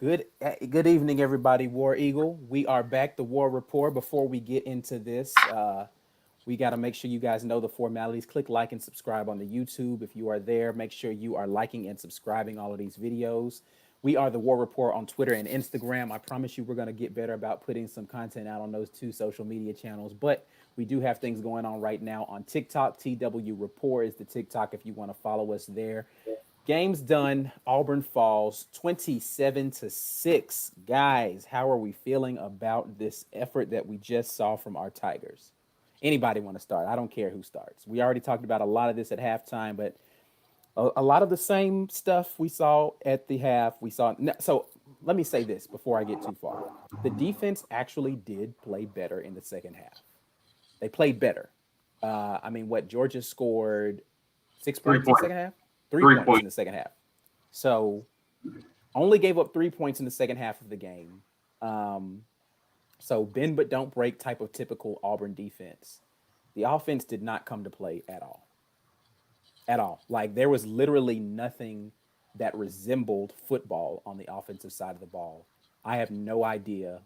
Good evening, everybody. War Eagle. We are back. The War Report. Before we get into this, we got to make sure you guys know the formalities. Click like and subscribe on the YouTube. If you are there, make sure you are liking and subscribing all of these videos. We are the War Report on Twitter and Instagram. I promise you, we're going to get better about putting some content out on those two social media channels. But we do have things going on right now on TikTok. TW Report is the TikTok if you want to follow us there. Game's done. Auburn falls 27-6. Guys, how are we feeling about this effort that we just saw from our Tigers? Anybody want to start? I don't care who starts. We already talked about a lot of this at halftime, but a lot of the same stuff we saw at the half. So let me say this before I get too far. The defense actually did play better in the second half. They played better. Georgia scored 6 points in the second half? Three points in the second half. So only gave up 3 points in the second half of the game. So bend but don't break type of typical Auburn defense. The offense did not come to play at all. At all. Like there was literally nothing that resembled football on the offensive side of the ball. I have no idea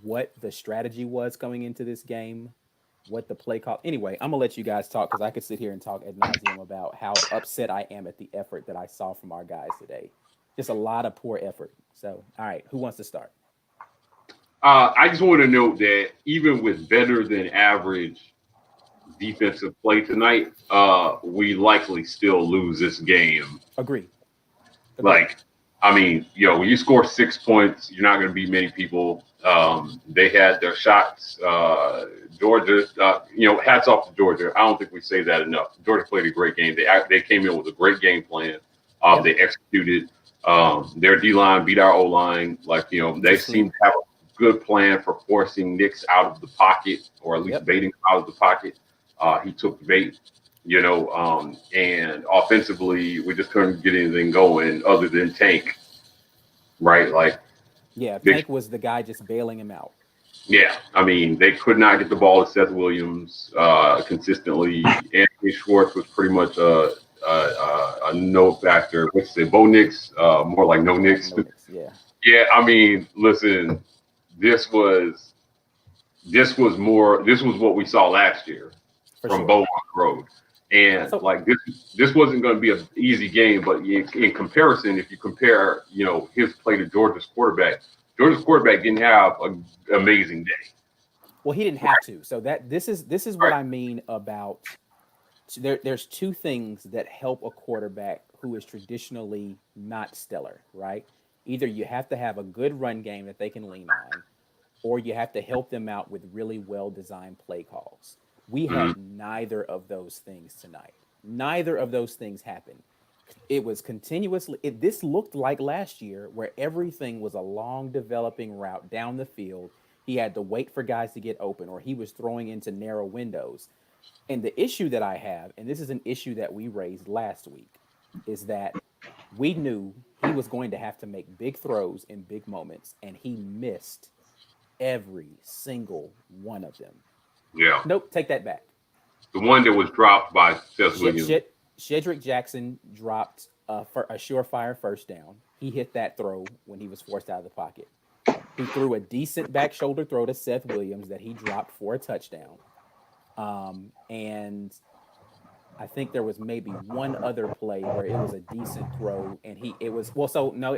what the strategy was coming into this game, what the play call. Anyway, I'm gonna let you guys talk because I could sit here and talk ad nauseum about how upset I am at the effort that I saw from our guys today. Just a lot of poor effort. So, all right, who wants to start? I just want to note that even with better than average defensive play tonight, we likely still lose this game. Agree. When you score 6 points, you're not going to beat many people. They had their shots. Georgia, hats off to Georgia. I don't think we say that enough. Georgia played a great game. They came in with a great game plan. They executed. Their D-line beat our O-line. They seem to have a good plan for forcing Nix out of the pocket, or at least baiting out of the pocket. He took the bait. And offensively, we just couldn't get anything going other than Tank, right? Tank was the guy just bailing him out. Yeah, they could not get the ball to Seth Williams consistently. Anthony Schwartz was pretty much a no factor. Let's say Bo Nix, more like no Nix. Yeah. Yeah, listen, this was what we saw last year from Bo on the road. And this wasn't going to be an easy game, but in comparison, if you compare, his play to Georgia's quarterback didn't have an amazing day. Well, he didn't have to. So this is what I mean about there's two things that help a quarterback who is traditionally not stellar, right? Either you have to have a good run game that they can lean on, or you have to help them out with really well-designed play calls. We had neither of those things tonight. Neither of those things happened. It was continuously. This looked like last year where everything was a long developing route down the field. He had to wait for guys to get open, or he was throwing into narrow windows. And the issue that I have, and this is an issue that we raised last week, is that we knew he was going to have to make big throws in big moments, and he missed every single one of them. Yeah. Nope, take that back. The one that was dropped by Seth Williams. Shedrick Jackson dropped a surefire first down. He hit that throw when he was forced out of the pocket. He threw a decent back shoulder throw to Seth Williams that he dropped for a touchdown. And I think there was maybe one other play where it was a decent throw, and it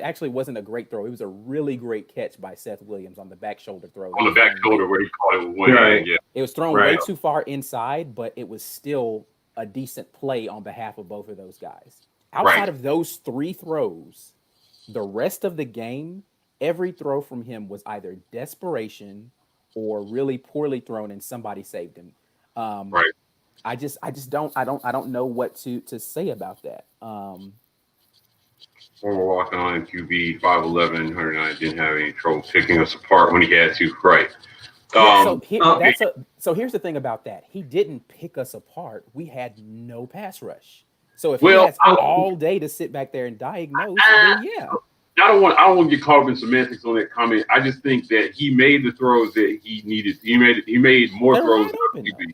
actually wasn't a great throw. It was a really great catch by Seth Williams on the back shoulder throw. On the back shoulder where he caught it with one hand, yeah. It was thrown way too far inside, but it was still a decent play on behalf of both of those guys. Outside of those three throws, the rest of the game, every throw from him was either desperation or really poorly thrown, and somebody saved him. I don't know what to say about that. Former walk-on QB, 5'11", 109, didn't have any trouble picking us apart when he had to. Right. So here's the thing about that. He didn't pick us apart. We had no pass rush. So if he has all day to sit back there and diagnose, then yeah. I don't want to get caught up in semantics on that comment. I just think that he made the throws that he needed. He made more throws than QB.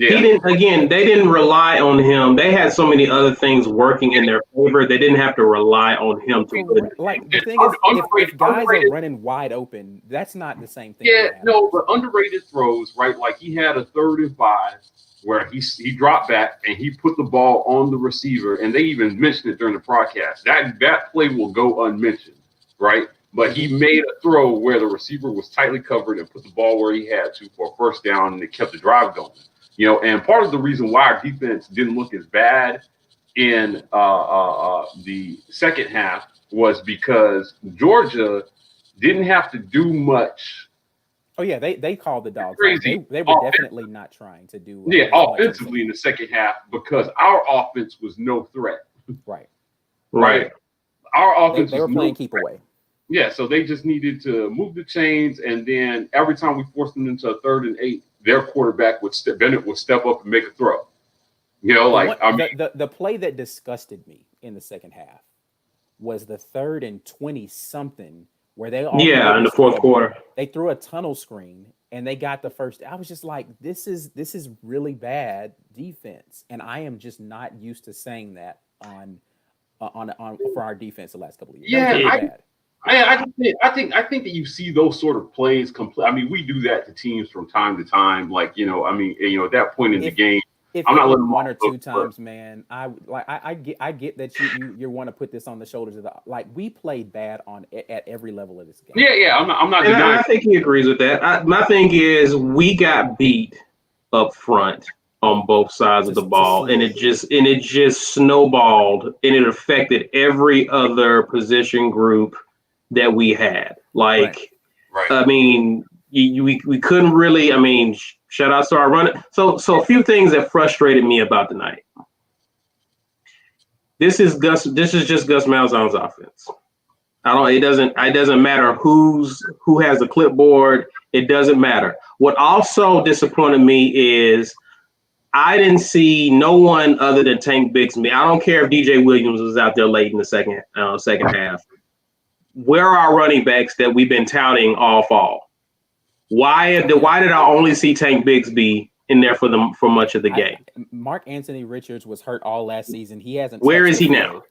Yeah. He didn't. Again, they didn't rely on him. They had so many other things working in their favor. They didn't have to rely on him to win. Correct. Like the thing is, if guys are running wide open, that's not the same thing. Yeah, no, but underrated throws, right? Like he had a 3rd and 5 where he dropped back and he put the ball on the receiver, and they even mentioned it during the broadcast. That play will go unmentioned, right? But he made a throw where the receiver was tightly covered and put the ball where he had to for a first down, and it kept the drive going. And part of the reason why our defense didn't look as bad in the second half was because Georgia didn't have to do much. Oh yeah, they called the dogs. They were definitely not trying to do. Offensively in the second half because our offense was no threat. Right. Our offense they were playing keep away. Yeah, so they just needed to move the chains, and then every time we forced them into a 3rd and 8, their quarterback Bennett would step up and make a throw. The play that disgusted me in the second half was the 3rd and 20 something where they all in the fourth quarter they threw a tunnel screen and they got the first. I was just like, this is really bad defense, and I am just not used to saying that on for our defense the last couple of years. Yeah, I think that you see those sort of plays. I mean, we do that to teams from time to time. Like, at that point in the game, if I'm not letting 1 or 2 times, man. I get that you want to put this on the shoulders of we played bad at every level of this game. Yeah. I'm not. And I think he agrees with that. My thing is, we got beat up front on both sides of the ball, and it just snowballed, and it affected every other position group that we had. Right. I mean, we couldn't really. I mean, shout out to our running. So a few things that frustrated me about the night. This is just Gus Malzahn's offense. It doesn't matter who has the clipboard. It doesn't matter. What also disappointed me is I didn't see no one other than Tank Bixby. I don't care if DJ Williams was out there late in the second half. Where are our running backs that we've been touting all fall? Why did I only see Tank Bixby in there for much of the game? Mark Anthony Richards was hurt all last season. He hasn't. Where is he now?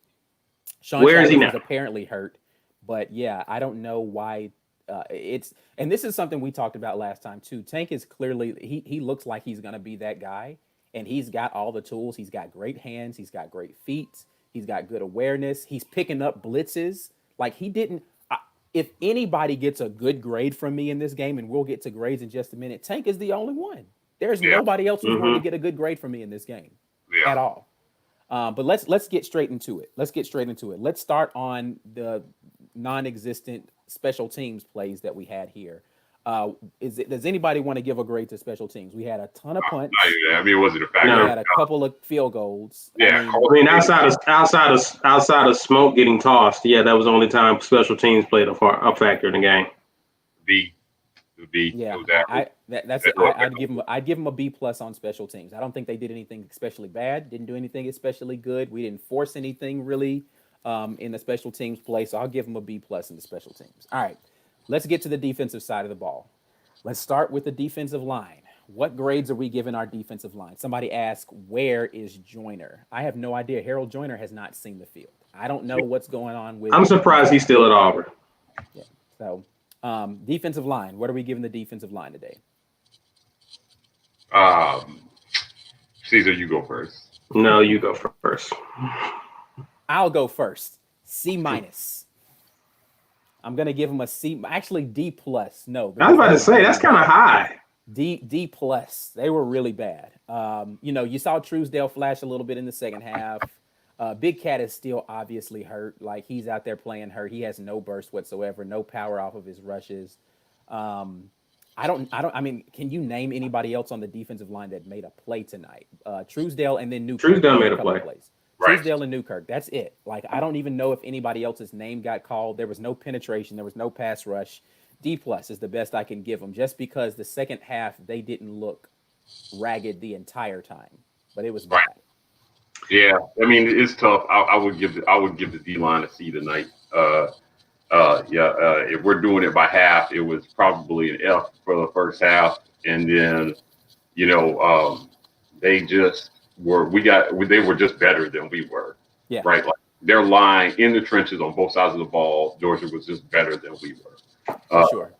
Where is he now? Apparently hurt, but yeah, I don't know why. And this is something we talked about last time too. Tank is clearly he looks like he's going to be that guy, and he's got all the tools. He's got great hands. He's got great feet. He's got good awareness. He's picking up blitzes. Like he didn't. If anybody gets a good grade from me in this game, and we'll get to grades in just a minute, Tank is the only one. There's nobody else who's going to get a good grade from me in this game at all. But let's get straight into it. Let's start on the non-existent special teams plays that we had here. Does anybody want to give a grade to special teams? We had a ton of punts. I mean, it wasn't a factor. We had a couple of field goals. Yeah. I mean, outside of smoke getting tossed, that was the only time special teams played a factor in the game. B. Yeah, I'd give them a B+ on special teams. I don't think they did anything especially bad. Didn't do anything especially good. We didn't force anything really in the special teams play. So I'll give them a B+ in the special teams. All right. Let's get to the defensive side of the ball. Let's start with the defensive line. What grades are we giving our defensive line? Somebody asked, where is Joyner? I have no idea. Harold Joyner has not seen the field. I don't know what's going on with. I'm surprised he's still at Auburn. Yeah. So, defensive line. What are we giving the defensive line today? Caesar, you go first. No, you go first. I'll go first. C-. I'm gonna give him a C. Actually, D+. No, I was about to say that's kind of high. D+. They were really bad. You saw Truesdale flash a little bit in the second half. Big Cat is still obviously hurt. Like he's out there playing hurt. He has no burst whatsoever, no power off of his rushes. I mean, can you name anybody else on the defensive line that made a play tonight? Truesdale and then Newkirk. Truesdale made a play. Right. Truesdale and Newkirk. That's it. Like, I don't even know if anybody else's name got called. There was no penetration. There was no pass rush. D+ is the best I can give them, just because the second half they didn't look ragged the entire time, but it was bad. Yeah, I mean it's tough. I would give the D line a C tonight. If we're doing it by half, it was probably an F for the first half, and then they just were. They were just better than we were. Yeah, Right, like their line in the trenches on both sides of the ball. Georgia was just better than we were. for sure.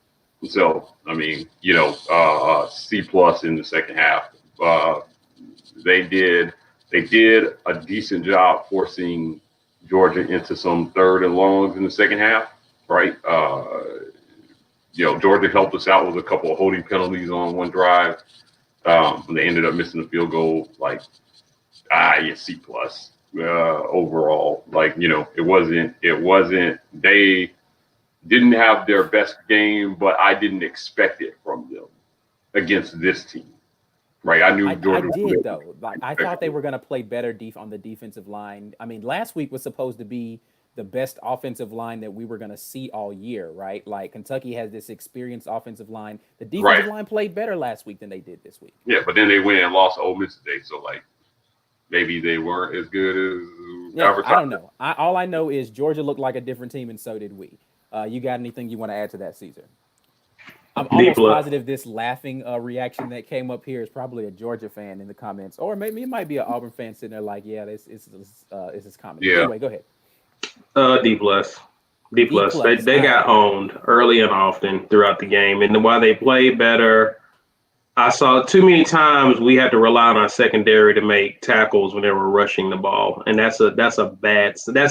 So I mean, C plus in the second half. Uh, they did a decent job forcing Georgia into some third and longs in the second half. Right. Georgia helped us out with a couple of holding penalties on one drive. They ended up missing the field goal. Like, yeah, C plus overall. Like, it wasn't. They didn't have their best game, but I didn't expect it from them against this team. Right, I knew I Georgia. did though. Like I thought they were going to play better on the defensive line. I mean, last week was supposed to be the best offensive line that we were going to see all year, right? Like Kentucky has this experienced offensive line. The defensive Right. line played better last week than they did this week. Yeah, but then they went and lost to Ole Miss today. So like, maybe they weren't as good as Yeah, I don't advertised. know. All I know is Georgia looked like a different team, and so did we. You got anything you want to add to that, Caesar? I'm D almost plus. positive this laughing reaction that came up here is probably a Georgia fan in the comments, or maybe it might be an Auburn fan sitting there like, "Yeah, this is his comment." Yeah. Anyway, go ahead. D plus. D D plus. They plus. they All right. got owned early and often throughout the game, and while they played better, I saw too many times we had to rely on our secondary to make tackles when they were rushing the ball, and that's that's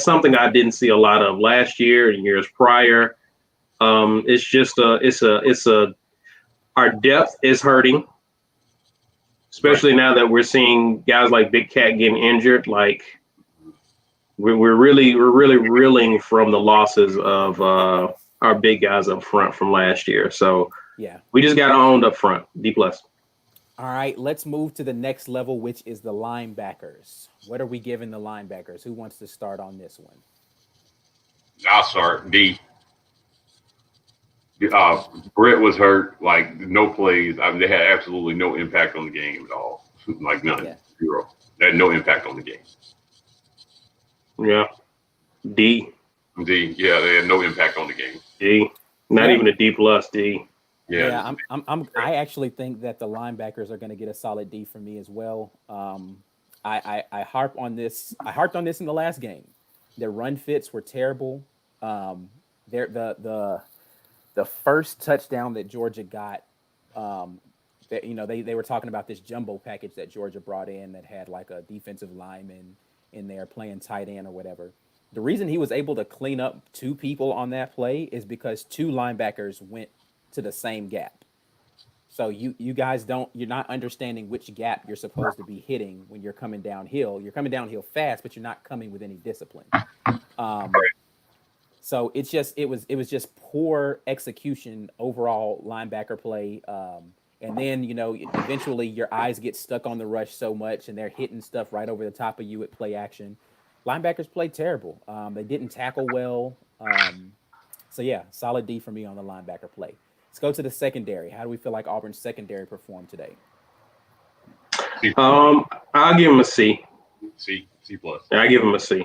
something I didn't see a lot of last year and years prior. It's just our depth is hurting, especially now that we're seeing guys like Big Cat getting injured. Like we're really reeling from the losses of our big guys up front from last year. So Yeah. we just got owned up front. D plus. All right. Let's move to the next level, which is the linebackers. What are we giving the linebackers? Who wants to start on this one? I'll start. D. Brett was hurt. Like no plays. I mean, they had absolutely no impact on the game at all. Like none. Yeah. Zero. They had no impact on the game. Yeah. D. D. Yeah, they had no impact on the game. D. Not Yeah. even a D plus. D. Yeah. I actually think that the linebackers are going to get a solid D for me as well. I harp on this. I harped on this in the last game. Their run fits were terrible. The first touchdown that Georgia got, that they were talking about this jumbo package that Georgia brought in that had like a defensive lineman in there playing tight end or whatever. The reason he was able to clean up two people on that play is because two linebackers went to the same gap. So you guys you're not understanding which gap you're supposed to be hitting when you're coming downhill. You're coming downhill fast, but you're not coming with any discipline. So it was just poor execution overall linebacker play. And then eventually your eyes get stuck on the rush so much, and they're hitting stuff right over the top of you at play action. Linebackers played terrible. They didn't tackle well. So yeah, solid D for me on the linebacker play. Let's go to the secondary. How do we feel like Auburn's secondary performed today? I'll give him a C. C plus. I give him a C.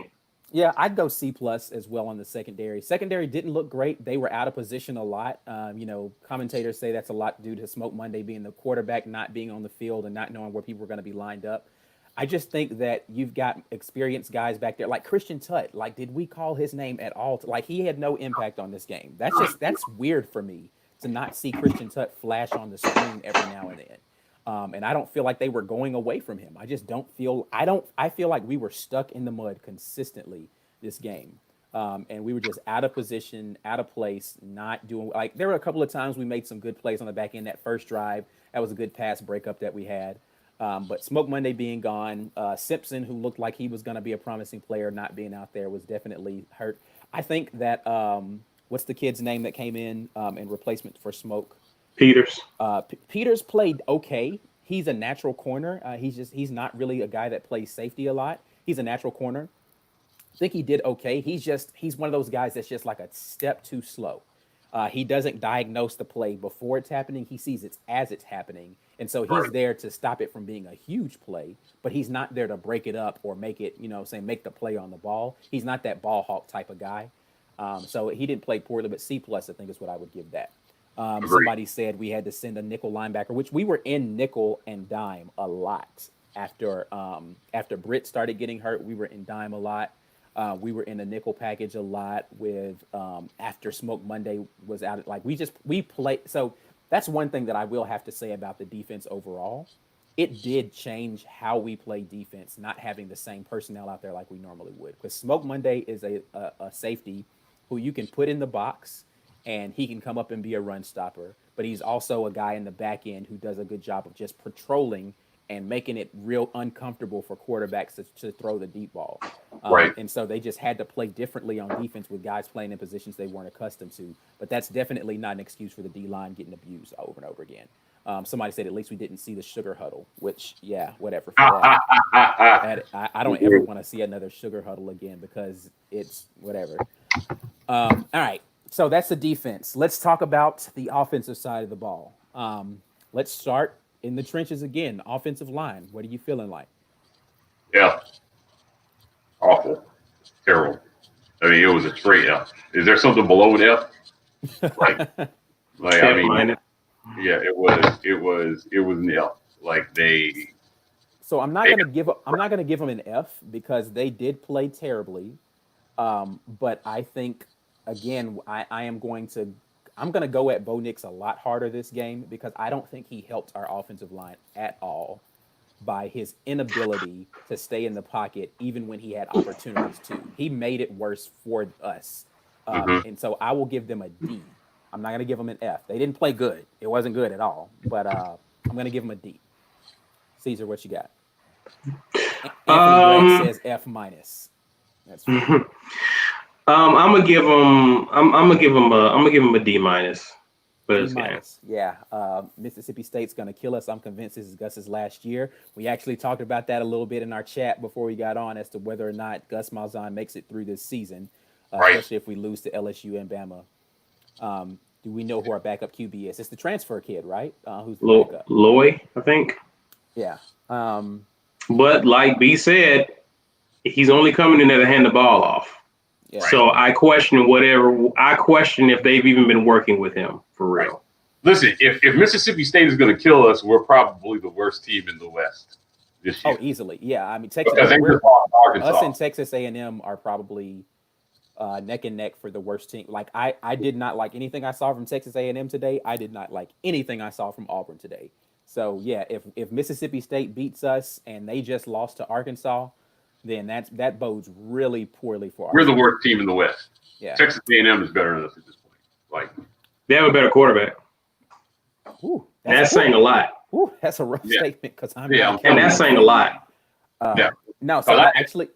Yeah, I'd go C plus as well on the secondary. Secondary didn't look great. They were out of position a lot. Commentators say that's a lot due to Smoke Monday being the quarterback, not being on the field and not knowing where people were going to be lined up. I just think that you've got experienced guys back there, like Christian Tutt. Like, did we call his name at all? Like, he had no impact on this game. That's weird for me to not see Christian Tutt flash on the screen every now and then. And I don't feel like they were going away from him. I just don't feel. I feel like we were stuck in the mud consistently this game, and we were just out of position, out of place, not doing. Like, there were a couple of times we made some good plays on the back end. That first drive, that was a good pass breakup that we had. But Smoke Monday being gone, Simpson, who looked like he was going to be a promising player, not being out there, was definitely hurt. I think that what's the kid's name that came in replacement for Smoke? Peters. Peters played okay. He's a natural corner. He's not really a guy that plays safety a lot. He's a natural corner. I think he did okay. He's one of those guys that's just like a step too slow. He doesn't diagnose the play before it's happening. He sees it as it's happening. And so he's there to stop it from being a huge play, but he's not there to break it up or make it, make the play on the ball. He's not that ball hawk type of guy. So he didn't play poorly, but C plus, I think, is what I would give that. Somebody said we had to send a nickel linebacker, which we were in nickel and dime a lot. after Britt started getting hurt, we were in dime a lot. We were in a nickel package a lot with after Smoke Monday was out. Like we play. So that's one thing that I will have to say about the defense overall. It did change how we play defense, not having the same personnel out there like we normally would. Because Smoke Monday is a safety who you can put in the box and he can come up and be a run stopper. But he's also a guy in the back end who does a good job of just patrolling and making it real uncomfortable for quarterbacks to throw the deep ball. Right. And so they just had to play differently on defense with guys playing in positions they weren't accustomed to. But that's definitely not an excuse for the D line getting abused over and over again. Somebody said at least we didn't see the sugar huddle, which, yeah, whatever for that. I don't ever want to see another sugar huddle again because it's whatever. All right. So that's the defense. Let's talk about the offensive side of the ball. Let's start in the trenches again. Offensive line. What are you feeling like? Yeah. Awful. Terrible. I mean, it was a straight F. Is there something below an F? Like I mean, yeah, it was an F. Like they. So I'm not gonna give them an F because they did play terribly. But I think again, I'm going to go at Bo Nix a lot harder this game because I don't think he helped our offensive line at all by his inability to stay in the pocket even when he had opportunities to. He made it worse for us. And so I will give them a D. I'm not going to give them an F. They didn't play good. It wasn't good at all. But I'm going to give them a D. Caesar, what you got? Anthony Gregg says F minus. That's fine. I'm gonna give him. I'm gonna give him a D minus. D minus. Yeah. Mississippi State's gonna kill us. I'm convinced this is Gus's last year. We actually talked about that a little bit in our chat before we got on as to whether or not Gus Malzahn makes it through this season, especially if we lose to LSU and Bama. Do we know who our backup QB is? It's the transfer kid, right? Who's the backup? Loy, I think. Yeah. But like B said, he's only coming in there to hand the ball off. Yeah. So I question if they've even been working with him for real. Right. Listen, if Mississippi State is going to kill us, we're probably the worst team in the West this year. Oh, easily. Yeah. I mean, Texas. Us and Texas A&M are probably neck and neck for the worst team. Like I did not like anything I saw from Texas A&M today. I did not like anything I saw from Auburn today. So yeah, if Mississippi State beats us and they just lost to Arkansas, then that bodes really poorly for us. We're the worst team in the West. Yeah. Texas A&M is better than us at this point. Like they have a better quarterback. Ooh, that's saying a lot. Ooh, that's a rough statement because and that's saying a lot. No, so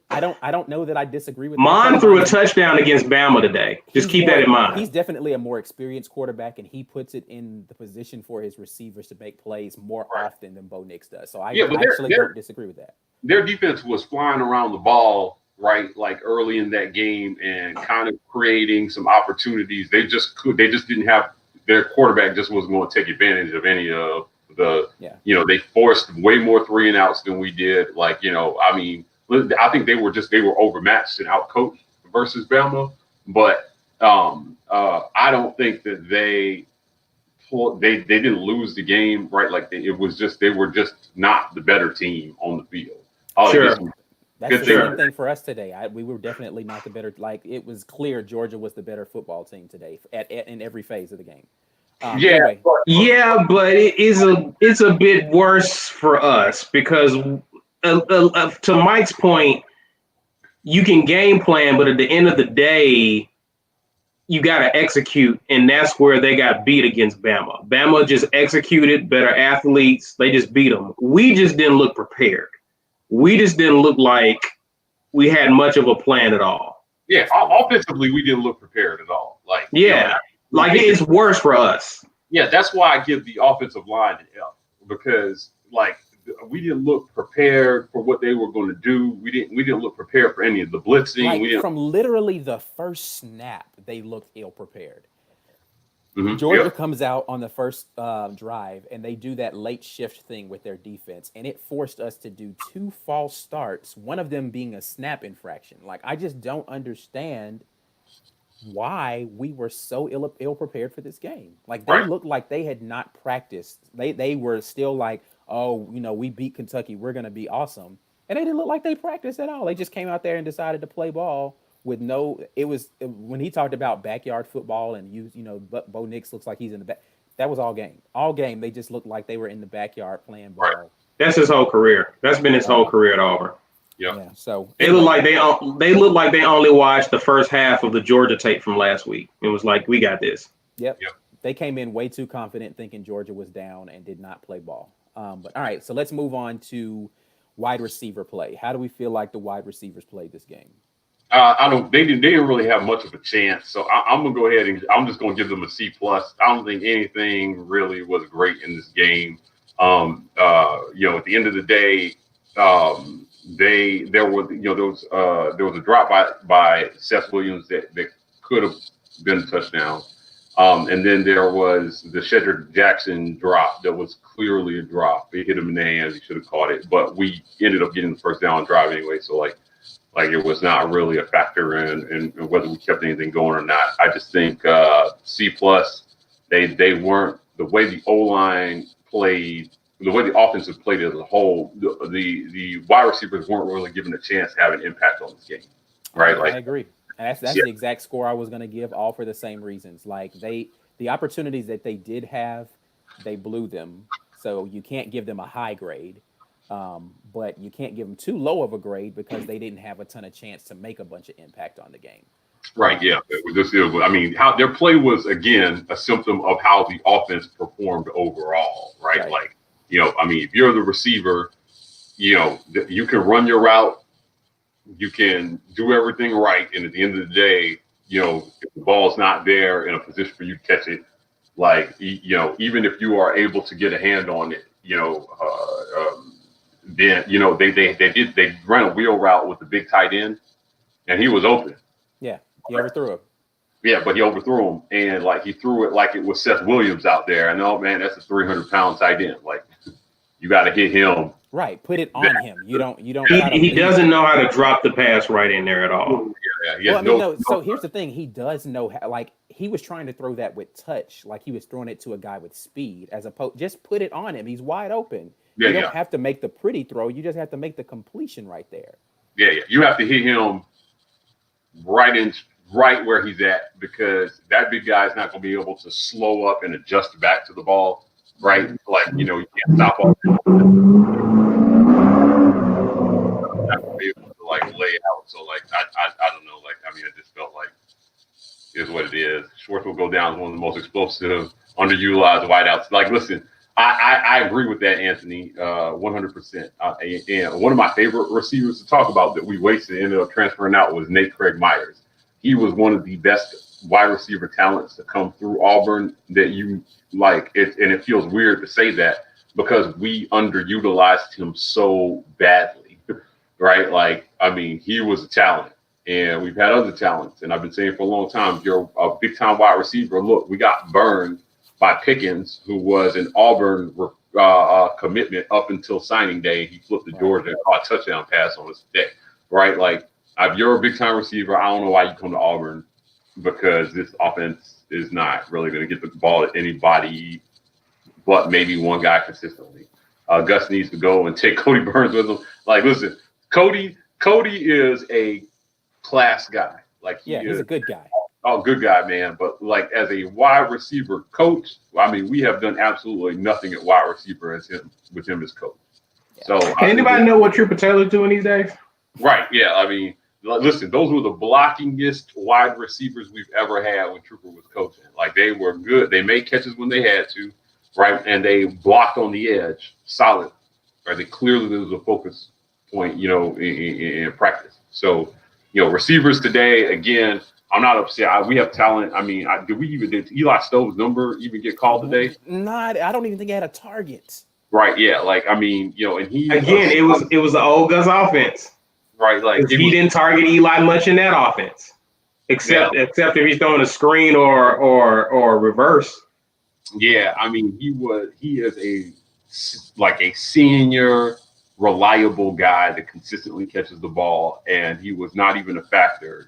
I don't know that I disagree with Mon threw a touchdown against Bama today. Just keep that in mind. He's definitely a more experienced quarterback, and he puts it in the position for his receivers to make plays more often than Bo Nix does. So I actually don't disagree with that. Their defense was flying around the ball, right, like early in that game and kind of creating some opportunities. They just didn't have their quarterback just wasn't going to take advantage of any of they forced way more 3-and-outs than we did. Like, I mean, I think they were overmatched and outcoached versus Bama, but I don't think that they didn't lose the game, right? Like they were just not the better team on the field. Sure. That's the same thing for us today. We were definitely not the better. Like it was clear Georgia was the better football team today in every phase of the game. Anyway. But it's a bit worse for us because to Mike's point, you can game plan, but at the end of the day, you got to execute, and that's where they got beat against Bama. Bama just executed, better athletes. They just beat them. We just didn't look prepared. We just didn't look like we had much of a plan at all. Yeah, offensively, we didn't look prepared at all. Like it's worse for us. Yeah, that's why I give the offensive line an F because like we didn't look prepared for what they were going to do. We didn't look prepared for any of the blitzing. From literally the first snap, they looked ill prepared. Georgia comes out on the first drive, and they do that late shift thing with their defense, and it forced us to do 2 false starts, one of them being a snap infraction. Like, I just don't understand why we were so ill prepared for this game. Like, they looked like they had not practiced. They were still like, oh, we beat Kentucky, we're gonna be awesome, and they didn't look like they practiced at all. They just came out there and decided to play ball with no. When he talked about backyard football and Bo Nix looks like he's in the back. That was all game. All game, they just looked like they were in the backyard playing Right. ball. That's his whole career. That's been his whole career at Auburn. Yep. Yeah. So They look like they look like they only watched the first half of the Georgia tape from last week. It was like, we got this. Yep. Yep. They came in way too confident, thinking Georgia was down and did not play ball. But all right, so let's move on to wide receiver play. How do we feel like the wide receivers played this game? I don't. They didn't really have much of a chance. So I'm gonna go ahead and I'm just gonna give them a C plus. I don't think anything really was great in this game. At the end of the day, there was a drop by Seth Williams that could have been a touchdown. And then there was the Shedrick Jackson drop that was clearly a drop. It hit him in the hands. He should have caught it, but we ended up getting the first down drive anyway. So like it was not really a factor in whether we kept anything going or not. I just think C plus. They weren't the way the O-line played, the way the offense has played as a whole. The wide receivers weren't really given a chance to have an impact on this game, right? I agree. And that's the exact score I was going to give, all for the same reasons. Like the opportunities that they did have, they blew them. So you can't give them a high grade, but you can't give them too low of a grade because they didn't have a ton of chance to make a bunch of impact on the game. Right. Yeah. I mean, how their play was, again, a symptom of how the offense performed overall. Right. Like, I mean, if you're the receiver, you can run your route. You can do everything right, and at the end of the day, if the ball's not there in a position for you to catch it, like even if you are able to get a hand on it, then they ran a wheel route with the big tight end, and he was open. Yeah, he overthrew him. Yeah, but he overthrew him, and like he threw it like it was Seth Williams out there. I know, man, that's a 300-pound tight end. Like you got to hit him. Right, put it on him. You don't. He doesn't know how to drop the pass right in there at all. Yeah. So here's the thing: he does know how. Like he was trying to throw that with touch, like he was throwing it to a guy with speed. As opposed, just put it on him. He's wide open. You don't have to make the pretty throw. You just have to make the completion right there. Yeah. You have to hit him right where he's at, because that big guy is not going to be able to slow up and adjust back to the ball. Right, like you can't stop off. Not gonna be able to like lay out. So like I don't know. Like I mean, I just felt like it is what it is. Schwartz will go down as one of the most explosive, underutilized wideouts. Like, listen, I agree with that, Anthony, 100%. And one of my favorite receivers to talk about that we wasted, ended up transferring out, was Nate Craig Myers. He was one of the best wide receiver talents to come through Auburn that you like. It feels weird to say that because we underutilized him so badly, right? Like, I mean, he was a talent, and we've had other talents. And I've been saying for a long time, if you're a big-time wide receiver, look, we got burned by Pickens, who was an Auburn commitment up until signing day. He flipped to Georgia and caught a touchdown pass on his day, right? Like, if you're a big-time receiver, I don't know why you come to Auburn, because this offense is not really going to get the ball to anybody but maybe one guy consistently. Gus needs to go and take Cody Burns with him. Like, listen, Cody is a class guy. Like, he's a good guy. Oh, good guy, man. But like as a wide receiver coach, I mean, we have done absolutely nothing at wide receiver with him as coach. Yeah. So anybody know what Trooper Taylor's doing these days? Right. Yeah. I mean, listen, those were the blockingest wide receivers we've ever had when Trooper was coaching. Like, they were good. They made catches when they had to, right? And they blocked on the edge, solid. Right? They clearly, there was a focus point, in practice. So, receivers today, again, I'm not upset. We have talent. I mean, did Eli Stove's number even get called today? Not. I don't even think he had a target. Right. Yeah. Like, I mean, and he again, it was the old Gus offense. Right. Like, he didn't target Eli much in that offense, except if he's throwing a screen or reverse. Yeah. I mean, he is a senior, reliable guy that consistently catches the ball, and he was not even a factor.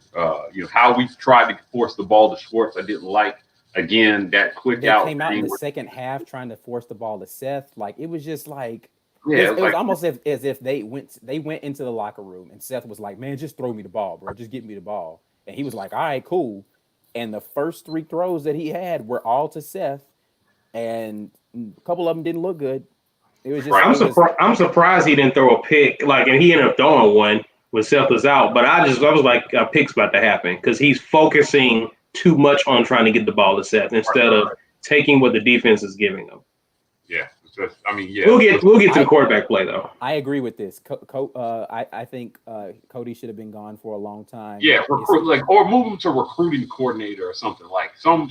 How we tried to force the ball to Schwartz, I didn't like, again, that quick They out came out in thing. the second half trying to force the ball to Seth. Like it was just like Yeah, it was like, almost as if they went into the locker room and Seth was like, "Man, just throw me the ball, bro. Just get me the ball." And he was like, "All right, cool." And the first three throws that he had were all to Seth, and a couple of them didn't look good. It was just right. I'm surprised he didn't throw a pick. Like, and he ended up throwing one when Seth was out. But I was like, a pick's about to happen because he's focusing too much on trying to get the ball to Seth instead of taking what the defense is giving him. Yeah. I mean, yeah. We'll get to the quarterback play though. I agree with this. I think Cody should have been gone for a long time. Yeah, or move him to recruiting coordinator or something like some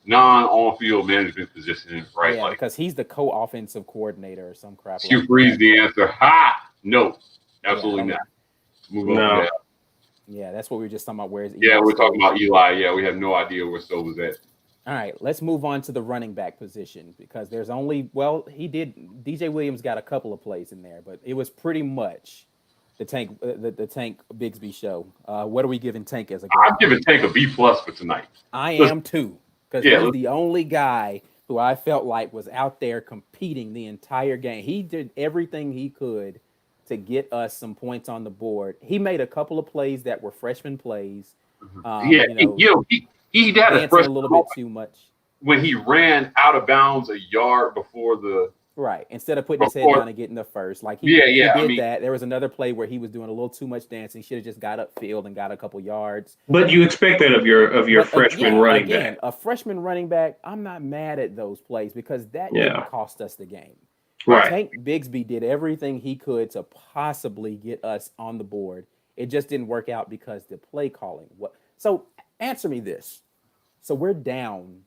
non-on-field management position, right? Yeah, like because he's the co-offensive coordinator or some crap. Hugh like Freeze that. the answer. Ha! No, absolutely Yeah, not. Move on. No. Yeah, that's what we were just talking about. Where's Eli? Yeah, we're talking about Eli. Yeah, we have no idea where Stowe was at. All right, let's move on to the running back position because there's only DJ Williams got a couple of plays in there, but it was pretty much the Tank Bigsby show. What are we giving Tank as a grade? I'm giving Tank a B+ for tonight. I am too, because Yeah, he's the only guy who I felt like was out there competing the entire game. He did everything he could to get us some points on the board. He made a couple of plays that were freshman plays. He had a dancing a little bit too much when he ran out of bounds a yard before the right. Instead of putting his head down and getting the first, like he did that. There was another play where he was doing a little too much dancing. Should have just got upfield and got a couple yards. But you expect that of your freshman running back. A freshman running back. I'm not mad at those plays because that didn't cost us the game. Right. Tank Bigsby did everything he could to possibly get us on the board. It just didn't work out because the play calling. So answer me this. So we're down,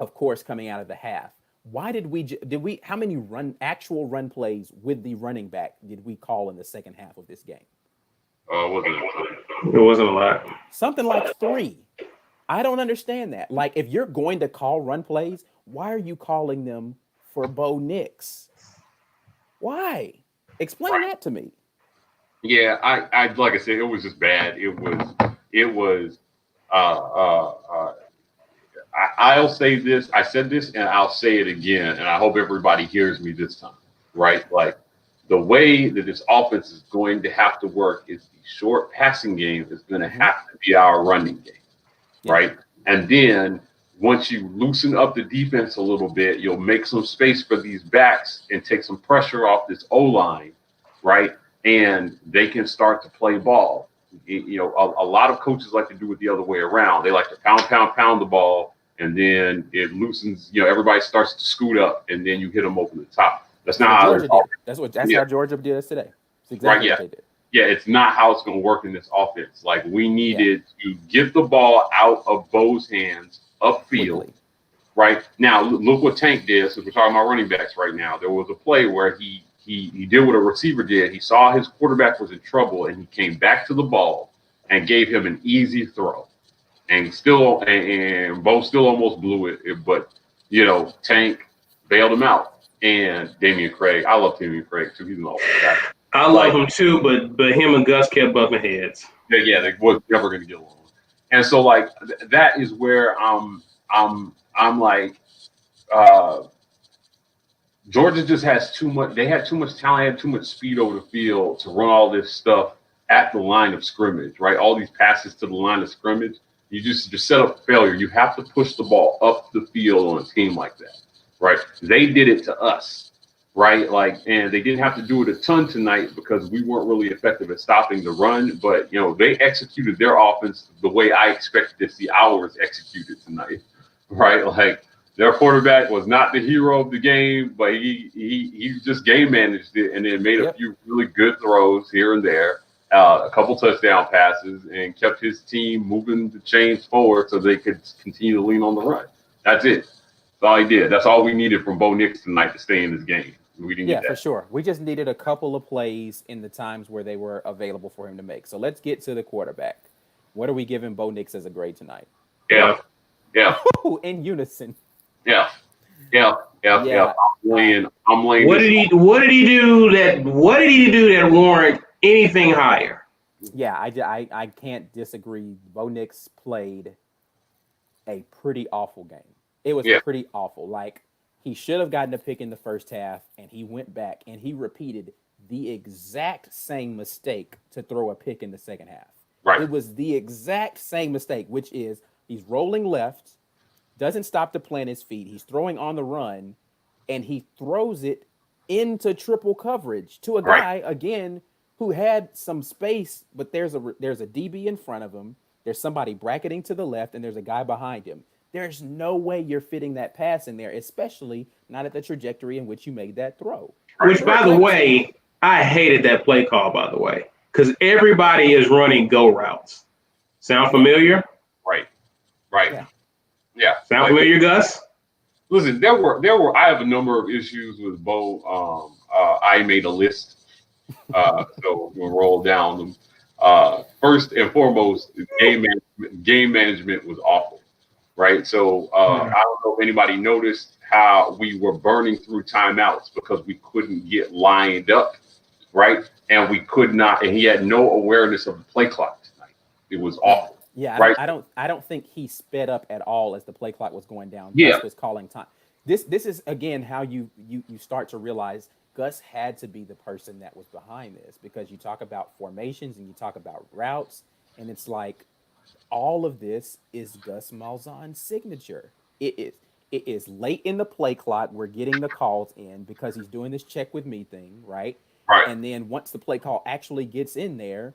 of course, coming out of the half. Why did we how many actual run plays with the running back did we call in the second half of this game? It wasn't a lot. Something like 3. I don't understand that. Like, if you're going to call run plays, why are you calling them for Bo Nix? Why? Explain that to me. Yeah, I like I said, it was just bad. It was I'll say this. I said this and I'll say it again, and I hope everybody hears me this time, right? Like the way that this offense is going to have to work is the short passing game is going to have to be our running game, right? And then once you loosen up the defense a little bit, you'll make some space for these backs and take some pressure off this O-line, right? And they can start to play ball. A lot of coaches like to do it the other way around. They like to pound the ball, and then it loosens. Everybody starts to scoot up, and then you hit them over the top. That's not how Georgia did. That's how Georgia did us today. That's exactly what they did. Yeah, it's not how it's going to work in this offense. Like we needed to get the ball out of Bo's hands upfield. Quickly. Right now, look what Tank did. Since we're talking about running backs right now, there was a play where he did what a receiver did. He saw his quarterback was in trouble, and he came back to the ball and gave him an easy throw. And Bo still almost blew it, but Tank bailed him out. And Damian Craig, I love Damian Craig too. He's an awesome guy. I love him too, but him and Gus kept bumping heads. Yeah, they was never going to get along. And so that is where I'm like. Georgia just has too much. They had too much talent, had too much speed over the field to run all this stuff at the line of scrimmage, right? All these passes to the line of scrimmage, you just set up failure. You have to push the ball up the field on a team like that, right? They did it to us, right? And they didn't have to do it a ton tonight because we weren't really effective at stopping the run. But they executed their offense the way I expected to see ours executed tonight, right? Their quarterback was not the hero of the game, but he just game managed it and then made a few really good throws here and there, a couple touchdown passes, and kept his team moving the chains forward so they could continue to lean on the run. That's it. That's all he did. That's all we needed from Bo Nix tonight to stay in this game. We didn't get that. For sure. We just needed a couple of plays in the times where they were available for him to make. So let's get to the quarterback. What are we giving Bo Nix as a grade tonight? Yeah. In unison. Yeah. I'm laying. What did he do that warrant anything higher? Yeah, I can't disagree. Bo Nix played a pretty awful game. It was Yeah. pretty awful. Like, he should have gotten a pick in the first half, and he went back and he repeated the exact same mistake to throw a pick in the second half. Right. It was the exact same mistake, which is he's rolling left, doesn't stop to plant his feet. He's throwing on the run, and he throws it into triple coverage to a guy, again, who had some space, but there's a DB in front of him. There's somebody bracketing to the left, and there's a guy behind him. There's no way you're fitting that pass in there, especially not at the trajectory in which you made that throw. Which, by the way, I hated that play call, by the way, because everybody is running go routes. Sound familiar? Right. Yeah. Sound familiar, Gus? Listen, there were. I have a number of issues with Bo. I made a list, so we'll roll down them. First and foremost, game management was awful, right? So I don't know if anybody noticed how we were burning through timeouts because we couldn't get lined up, right? And we could not, and he had no awareness of the play clock tonight. It was awful. Yeah, right? I don't think he sped up at all as the play clock was going down. Yeah. Gus was calling time. This is again how you start to realize Gus had to be the person that was behind this, because you talk about formations and you talk about routes, and it's like all of this is Gus Malzahn's signature. It is late in the play clock. We're getting the calls in because he's doing this check with me thing, right? Right. And then once the play call actually gets in there,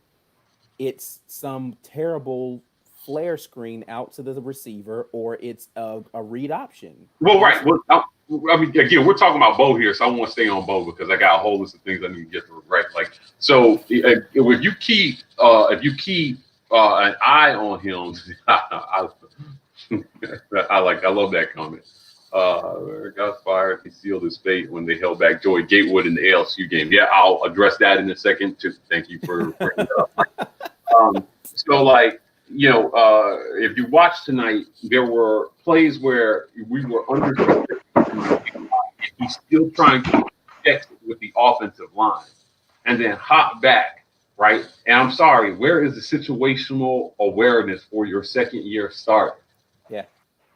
it's some terrible flare screen out to the receiver, or it's a read option. Well, right. Well, I mean, again, we're talking about Bo here, so I want to stay on Bo because I got a whole list of things I need to get through. Right. Like, so if you keep an eye on him, I love that comment. Got fired. He sealed his fate when they held back Joey Gatewood in the ALCU game. Yeah, I'll address that in a second. Too. Thank you for bringing it up. So, like, you know, if you watch tonight, there were plays where we were under. He's still trying to protect with the offensive line, and then hop back, right? And I'm sorry, where is the situational awareness for your second year starter? Yeah.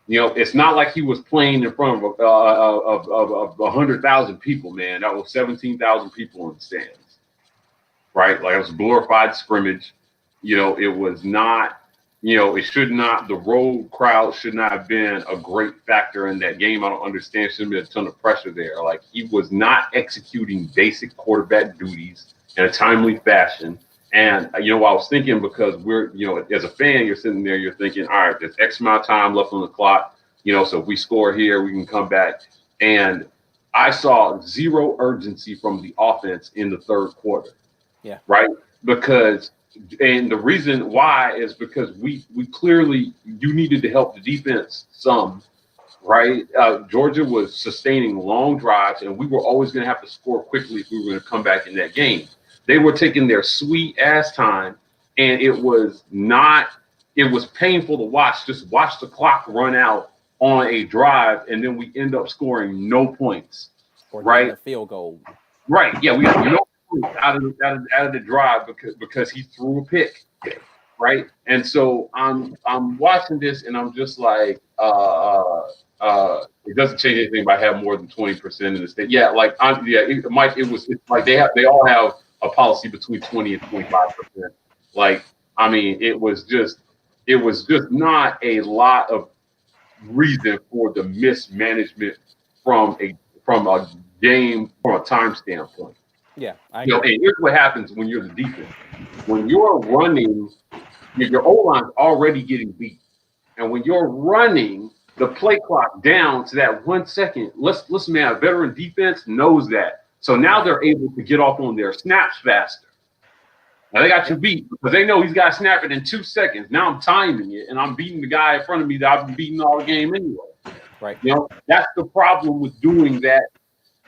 You know, it's not like he was playing in front of 100,000 people, man. That was 17,000 people in the stands, right? Like, it was a glorified scrimmage. You know, it was not, you know, it should not, the road crowd should not have been a great factor in that game. I don't understand. Should have been a ton of pressure there. Like, he was not executing basic quarterback duties in a timely fashion. And, you know, I was thinking, because we're, you know, as a fan, you're sitting there, you're thinking, all right, there's X amount of time left on the clock. You know, so if we score here, we can come back. And I saw zero urgency from the offense in the third quarter. Yeah. Right. Because, and the reason why is because we clearly, you needed to help the defense some. Right. Georgia was sustaining long drives, and we were always going to have to score quickly if we were going to come back in that game. They were taking their sweet ass time, and it was painful to watch. Just watch the clock run out on a drive, and then we end up scoring no points. Or right? A field goal. Right. Yeah, we had no points out of the drive because he threw a pick. Right. And so I'm watching this, and I'm just like, it doesn't change anything if I have more than 20% in the state. Yeah, like Mike, it's like they all have a policy between 20 and 25%. Like, I mean, it was just not a lot of reason for the mismanagement from a game, from a time standpoint. Yeah, you know, and here's what happens when you're the defense. When you're running, your O-line's already getting beat. And when you're running the play clock down to that 1 second, listen, man, a veteran defense knows that. So now they're able to get off on their snaps faster. Now they got you beat because they know he's got to snap it in 2 seconds. Now I'm timing it, and I'm beating the guy in front of me that I've been beating all the game anyway. Right. You know, that's the problem with doing that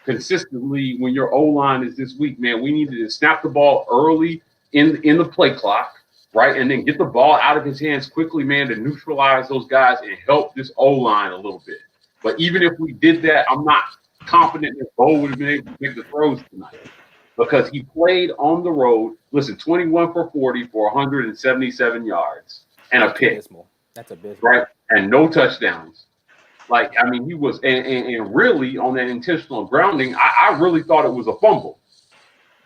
consistently when your O-line is this weak, man. We needed to snap the ball early in the play clock, right? And then get the ball out of his hands quickly, man, to neutralize those guys and help this O-line a little bit. But even if we did that, I'm not confident that Bo would have been able to make the throws tonight because he played on the road. Listen, 21 for 40 for 177 yards and a pick. Abysmal. That's abysmal. Right? and no touchdowns. Like, I mean, he was, and really on that intentional grounding, I really thought it was a fumble.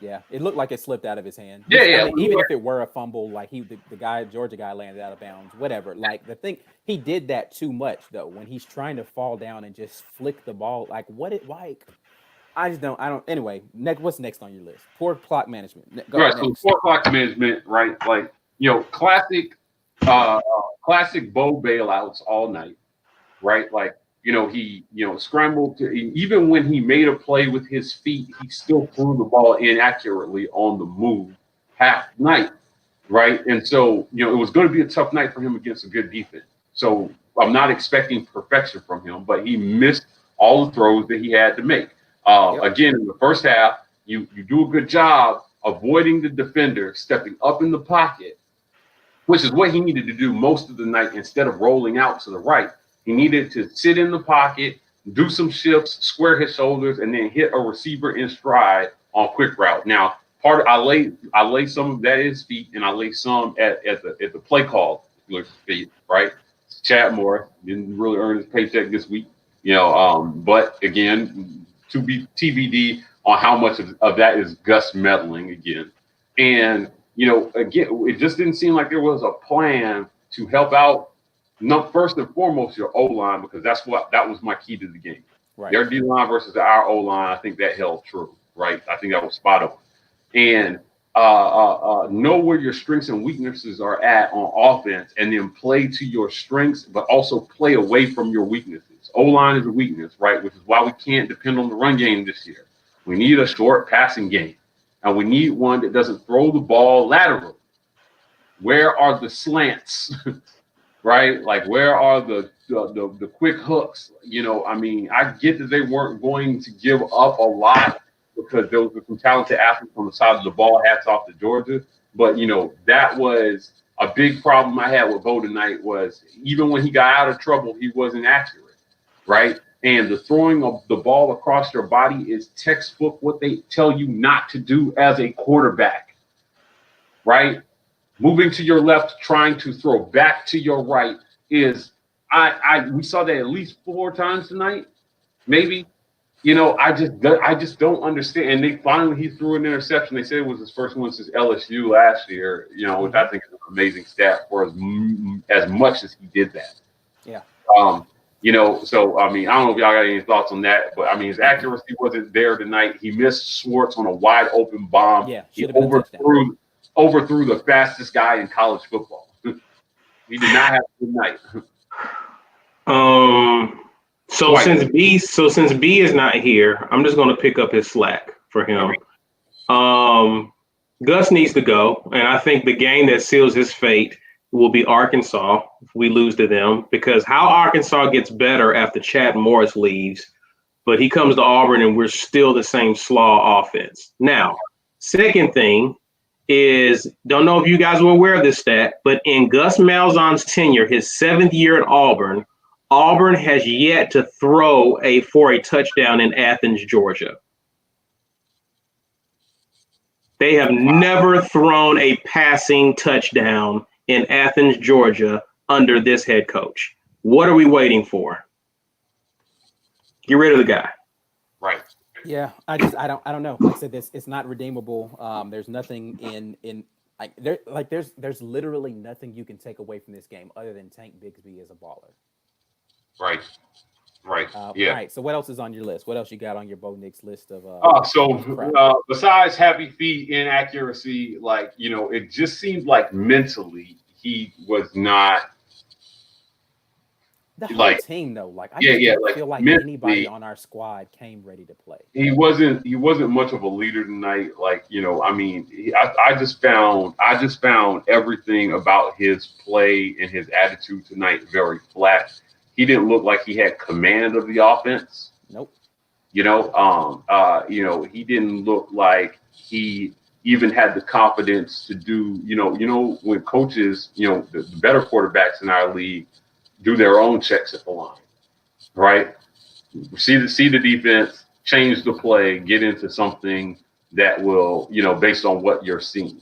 Yeah, it looked like it slipped out of his hand. Yeah, Which I yeah. mean, even if it were a fumble, like the guy, Georgia guy, landed out of bounds, whatever. Like the thing, he did that too much though. When he's trying to fall down and just flick the ball, like what it like. I don't. Anyway, next. What's next on your list? Poor clock management. Go Right. So next. 4 o'clock management, right? Like, classic Bo bailouts all night, right? Like, he, scrambled even when he made a play with his feet, he still threw the ball inaccurately on the move half night, right? And so, it was going to be a tough night for him against a good defense. So I'm not expecting perfection from him, but he missed all the throws that he had to make. Again, in the first half, you do a good job avoiding the defender, stepping up in the pocket, which is what he needed to do most of the night instead of rolling out to the right. He needed to sit in the pocket, do some shifts, square his shoulders, and then hit a receiver in stride on quick route. Now, I lay some of that at his feet, and I lay some at the play call feet, right? Chad Moore didn't really earn his paycheck this week, but again, to be TBD on how much of that is Gus meddling again. And, again, it just didn't seem like there was a plan to help out. No, first and foremost, your O-line, because that was my key to the game. Right. Their D-line versus our O-line, I think that held true, right? I think that was spot on. And know where your strengths and weaknesses are at on offense, and then play to your strengths, but also play away from your weaknesses. O-line is a weakness, right? Which is why we can't depend on the run game this year. We need a short passing game, and we need one that doesn't throw the ball laterally. Where are the slants? Right? Like, where are the quick hooks? I get that they weren't going to give up a lot because there was some talented athletes on the side of the ball. Hats off to Georgia. But, that was a big problem I had with Bo tonight, was even when he got out of trouble, he wasn't accurate, right? And the throwing of the ball across your body is textbook what they tell you not to do as a quarterback, right? Moving to your left, trying to throw back to your right is we saw that at least 4 times tonight, maybe. I just don't understand. And he threw an interception. They said it was his first one since LSU last year, which I think is an amazing stat for as much as he did that. Yeah. So I mean, I don't know if y'all got any thoughts on that, but I mean, his accuracy wasn't there tonight. He missed Schwartz on a wide open bomb. Yeah, he overthrew the fastest guy in college football. He did not have a good night. Since B is not here, I'm just going to pick up his slack for him. Gus needs to go, and I think the game that seals his fate will be Arkansas if we lose to them, because how Arkansas gets better after Chad Morris leaves, but he comes to Auburn and we're still the same slaw offense. Now, second thing is, don't know if you guys were aware of this stat, but in Gus Malzahn's tenure, his 7th year at Auburn, Auburn has yet to throw for a touchdown in Athens, Georgia. They have never thrown a passing touchdown in Athens, Georgia under this head coach. What are we waiting for? Get rid of the guy. Right. Yeah, I don't know. Like I said, it's not redeemable. There's nothing there's literally nothing you can take away from this game other than Tank Bigsby as a baller. Right. Yeah. All right. So what else is on your list? What else you got on your Bo Nix list of? Besides happy feet, inaccuracy, it just seemed like mentally he was not. The whole team, though, I feel like anybody on our squad came ready to play. He wasn't much of a leader tonight. I just found everything about his play and his attitude tonight very flat. He didn't look like he had command of the offense. Nope. He didn't look like he even had the confidence to do, when coaches, the better quarterbacks in our league do their own checks at the line, right? See the defense, change the play, get into something that will, based on what you're seeing,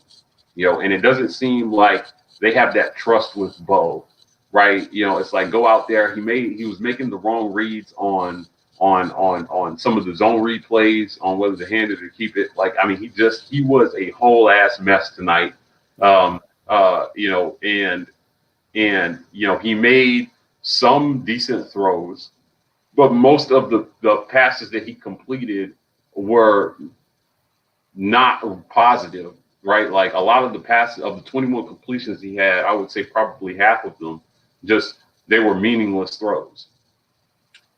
and it doesn't seem like they have that trust with Bo. right? You know, it's like go out there. He was making the wrong reads on some of the zone read plays on whether to hand it or keep it. Like, I mean, he was a whole ass mess tonight. You know, and you know, he made some decent throws, but most of the passes that he completed were not positive, right? Like a lot of the passes of the 21 completions he had, I would say probably half of them just they were meaningless throws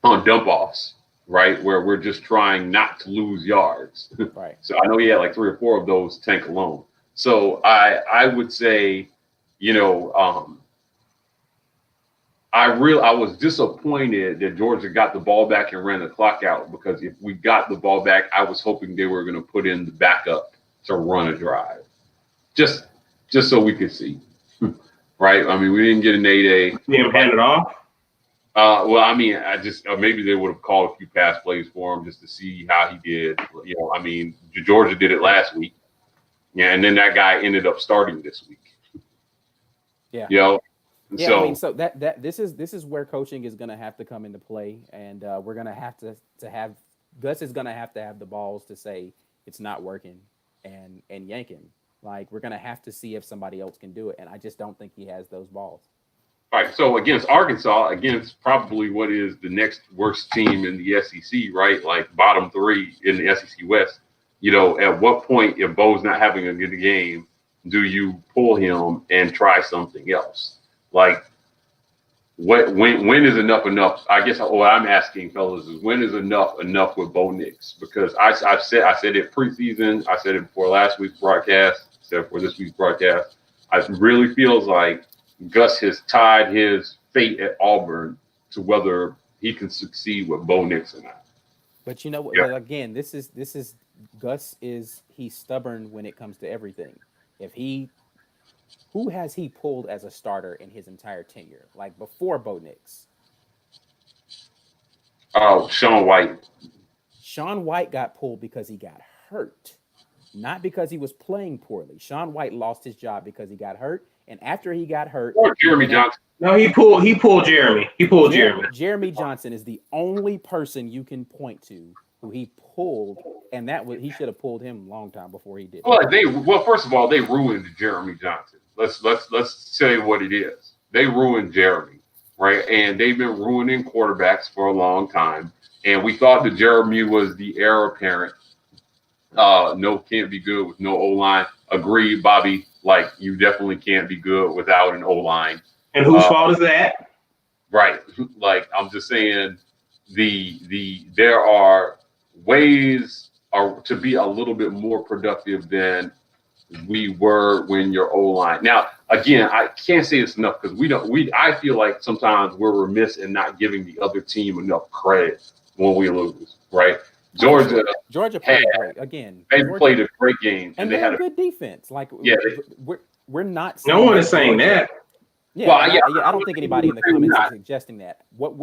on dump offs, right? Where we're just trying not to lose yards. Right. So I know he had like 3 or 4 of those Tank alone. So I would say, you know, I was disappointed that Georgia got the ball back and ran the clock out, because if we got the ball back, I was hoping they were going to put in the backup to run a drive, just so we could see, right? I mean, we didn't get an 8A. Him hand it off. Well, I mean, maybe they would have called a few pass plays for him just to see how he did. You know, I mean, Georgia did it last week, yeah, and then that guy ended up starting this week. Yeah. You know. Yeah, So, I mean, so this is where coaching is going to have to come into play, and we're going to have to have Gus is going to have the balls to say it's not working and yank him. Like, we're going to have to see if somebody else can do it, and I just don't think he has those balls. all right, so against Arkansas, against probably what is the next worst team in the SEC, right? Like bottom 3 in the SEC West. You know, at what point, if Bo's not having a good game, do you pull him and try something else? Like, when is enough? I guess what I'm asking, fellas, is when is enough with Bo Nix? Because I said it preseason, I said it before last week's broadcast, I said it for this week's broadcast. It really feels like Gus has tied his fate at Auburn to whether he can succeed with Bo Nix or not. But you know what? Yeah. But again, this is Gus he's stubborn when it comes to everything. Who has he pulled as a starter in his entire tenure? Like before Bo Nix? Oh, Sean White. Sean White got pulled because he got hurt, not because he was playing poorly. Sean White lost his job because he got hurt, and after he got hurt, Or Jeremy Johnson. No, he pulled Jeremy. He pulled Jeremy. Jeremy Johnson is the only person you can point to who he pulled, and he should have pulled him a long time before he did. Well, first of all, they ruined Jeremy Johnson. Let's say what it is. They ruined Jeremy, right? And they've been ruining quarterbacks for a long time. And we thought that Jeremy was the heir apparent. No, can't be good with no O-line. Agreed, Bobby. Like, you definitely can't be good without an O-line. And whose fault is that? Right. Like, I'm just saying there are ways to be a little bit more productive than we were when your O-line. Now, again, I can't say this enough because I feel like sometimes we're remiss in not giving the other team enough credit when we lose, right? Georgia played great again. They played a great game, and they had a good defense. Like, yeah, we're not. No one is saying that. Yeah, well, I don't think anybody in the comments is suggesting that. What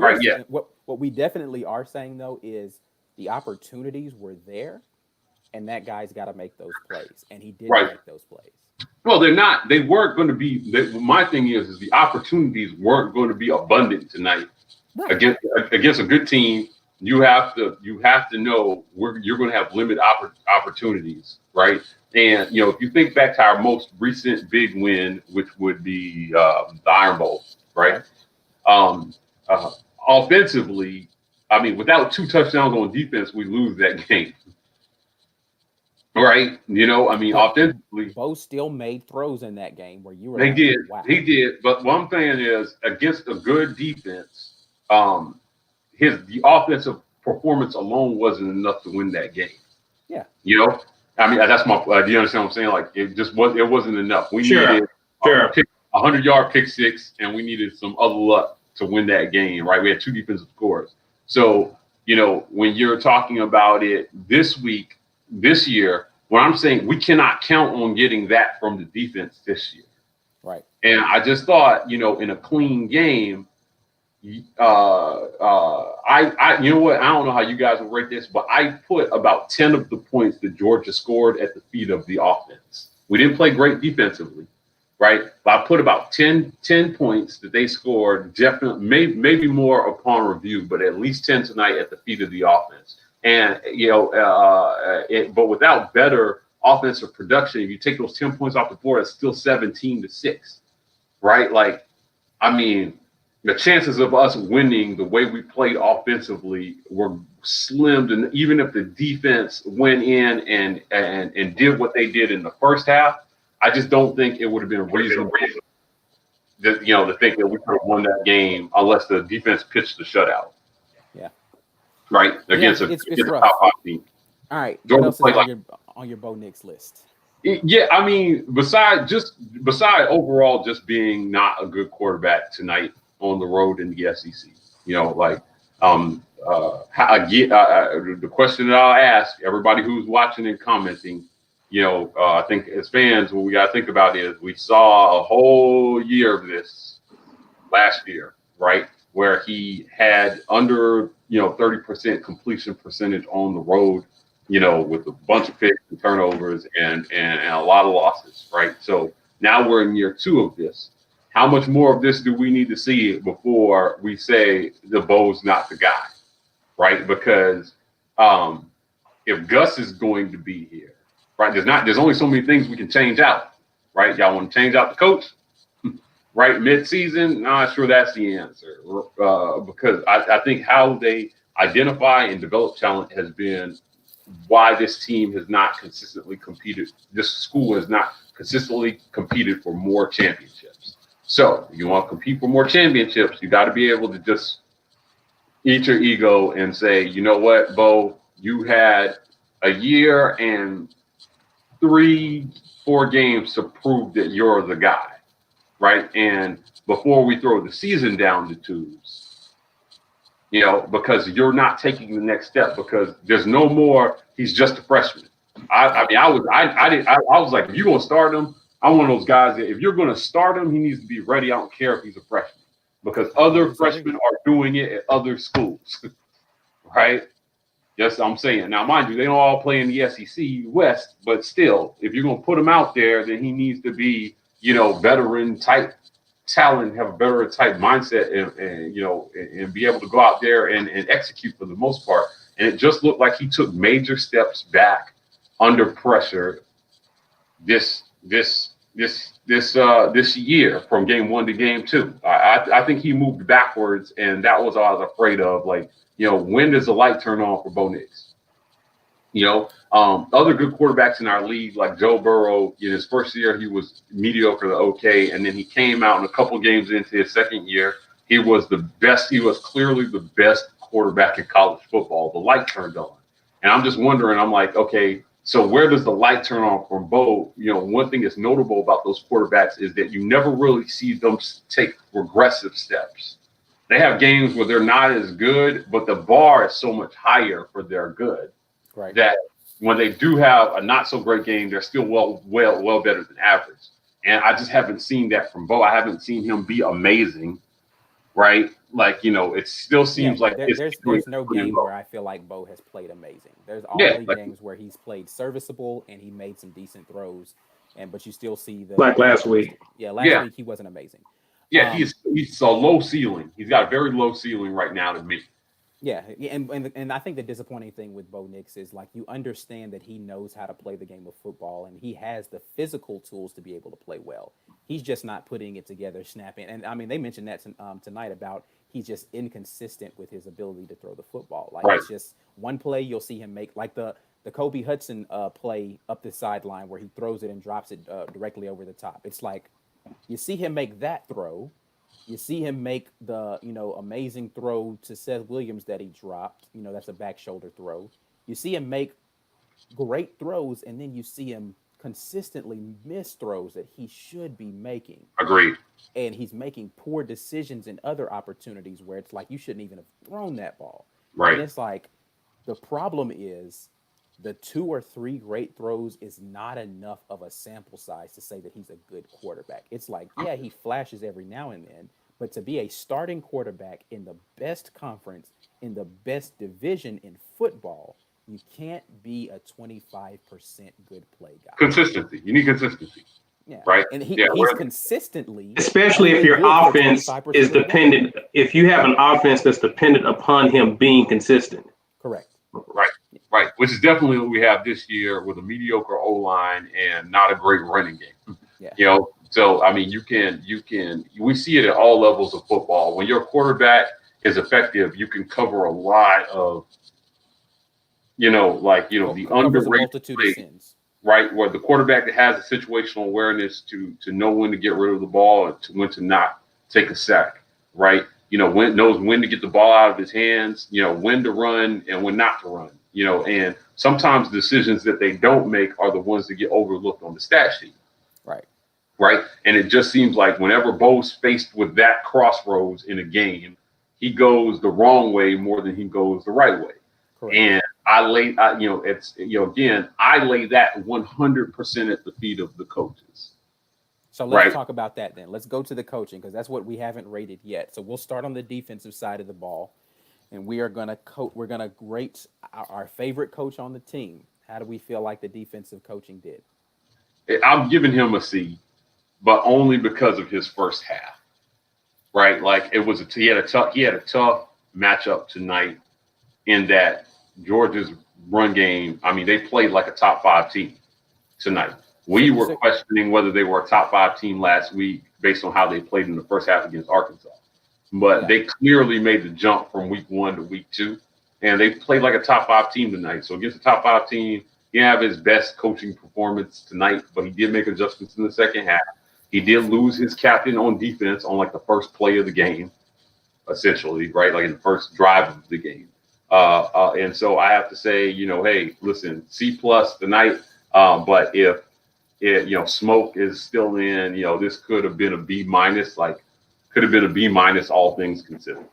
we definitely are saying though is the opportunities were there, and that guy's got to make those plays, and he did make those plays. Well, they weren't going to be. My thing is the opportunities weren't going to be abundant tonight against a good team. You have to know you're going to have limited opportunities, right? And if you think back to our most recent big win, which would be the Iron Bowl, right? Offensively, I mean, without 2 touchdowns on defense, we lose that game. Right, offensively, Bo still made throws in that game where you were. They did, wow. He did. But what I'm saying is, against a good defense, the offensive performance alone wasn't enough to win that game. Yeah, that's my. Do you understand what I'm saying? Like, it wasn't enough. We needed a 100-yard pick six, and we needed some other luck to win that game. Right, we had 2 defensive scores. So when you're talking about it this year, what I'm saying, we cannot count on getting that from the defense this year. Right. And I just thought, in a clean game, I you know what? I don't know how you guys will rate this, but I put about 10 of the points that Georgia scored at the feet of the offense. We didn't play great defensively, right? But I put about 10 points that they scored, definitely, maybe more upon review, but at least 10 tonight at the feet of the offense. And, but without better offensive production, if you take those 10 points off the board, it's still 17-6, right? Like, I mean, the chances of us winning the way we played offensively were slim. And even if the defense went in and did what they did in the first half, I just don't think it would have been reasonable to think that we could have won that game unless the defense pitched the shutout. Yeah. Right? Against it's a rough. top 5 team. All right. Georgia What else is on your Bo Nix list? Yeah, I mean, beside overall just being not a good quarterback tonight on the road in the SEC, the question that I'll ask everybody who's watching and commenting, I think as fans, what we got to think about is we saw a whole year of this last year, right, where he had under 30% completion percentage on the road. With a bunch of picks and turnovers and a lot of losses, right? So now we're in year 2 of this. How much more of this do we need to see before we say the Bo's not the guy, right? Because if Gus is going to be here, right? There's only so many things we can change out, right? Y'all want to change out the coach, right? Mid-season, not sure that's the answer, because I think how they identify and develop talent has been why this team has not consistently competed. This school has not consistently competed for more championships. So you want to compete for more championships, you got to be able to just eat your ego and say, you know what, Bo, you had a year and 3-4 games to prove that you're the guy, right? And before we throw the season down the tubes, because you're not taking the next step, because there's no more. He's just a freshman. I was like, if you're gonna start him, I'm one of those guys that if you're gonna start him, he needs to be ready. I don't care if he's a freshman, because other freshmen are doing it at other schools, right? Yes, I'm saying. Now, mind you, they don't all play in the SEC West, but still, if you're gonna put him out there, then he needs to be, veteran type talent, have a better type mindset, and be able to go out there and execute for the most part. And it just looked like he took major steps back under pressure this year from game 1 to game 2. I think he moved backwards, and that was what I was afraid of. Like, when does the light turn on for Bo Nix? Other good quarterbacks in our league, like Joe Burrow, in his first year, he was mediocre to okay. And then he came out in a couple games into his second year. He was the best. He was clearly the best quarterback in college football. The light turned on. And I'm just wondering, I'm like, okay, so where does the light turn on from Bo? One thing that's notable about those quarterbacks is that you never really see them take regressive steps. They have games where they're not as good, but the bar is so much higher for their good. Right. That when they do have a not so great game, they're still well better than average. And I just haven't seen that from Bo. I haven't seen him be amazing, right? Like, it still seems like there's no game where I feel like Bo has played amazing. There's always games where he's played serviceable and he made some decent throws, but you still see the like last week. Yeah, last week he wasn't amazing. Yeah, he's a low ceiling. He's got a very low ceiling right now to me. Yeah, and I think the disappointing thing with Bo Nix is, like, you understand that he knows how to play the game of football and he has the physical tools to be able to play well. He's just not putting it together, snapping. And I mean, they mentioned that tonight about he's just inconsistent with his ability to throw the football. Like, It's just one play you'll see him make, like the Kobe Hudson play up the sideline where he throws it and drops it directly over the top. It's like you see him make that throw. You see him make the, amazing throw to Seth Williams that he dropped. That's a back shoulder throw. You see him make great throws, and then you see him consistently miss throws that he should be making. Agreed. And he's making poor decisions in other opportunities where it's like you shouldn't even have thrown that ball. Right. And it's like the problem is the 2 or 3 great throws is not enough of a sample size to say that he's a good quarterback. It's like, yeah, he flashes every now and then, but to be a starting quarterback in the best conference, in the best division in football, you can't be a 25% good play guy. Consistency. You need consistency. Yeah, right? and Yeah, he's consistently Especially if only your good for offense 25% is of the game. dependent. If you have an offense that's dependent upon him being consistent. Correct. right, right. Which is definitely what we have this year with a mediocre O line and not a great running game. Yeah. So I mean, we see it at all levels of football. When your quarterback is effective, you can cover a lot of, the Covers a underrated multitude of plays, sins. right? Where the quarterback that has the situational awareness to know when to get rid of the ball and to when to not take a sack, right? Knows when to get the ball out of his hands, when to run and when not to run, and sometimes decisions that they don't make are the ones that get overlooked on the stat sheet. Right. Right. And it just seems like whenever Bo's faced with that crossroads in a game, he goes the wrong way more than he goes the right way. Correct. And I lay that 100% at the feet of the coaches. So let's Right. talk about that then. Let's go to the coaching because that's what we haven't rated yet. So we'll start on the defensive side of the ball, and we are gonna we're gonna rate our favorite coach on the team. How do we feel like the defensive coaching did? I'm giving him a C, but only because of his first half. Right. Like he had a tough matchup tonight in that Georgia's run game. I mean, they played like a top 5 team tonight. We were questioning whether they were a top 5 team last week based on how they played in the first half against Arkansas. But they clearly made the jump from week 1 to week 2, and they played like a top 5 team tonight. So against a top 5 team, he didn't have his best coaching performance tonight, but he did make adjustments in the second half. He did lose his captain on defense on like the first play of the game, essentially, right? Like in the first drive of the game. And so I have to say, hey, listen, C+ tonight. But if smoke is still in, this could have been a B-, all things considered.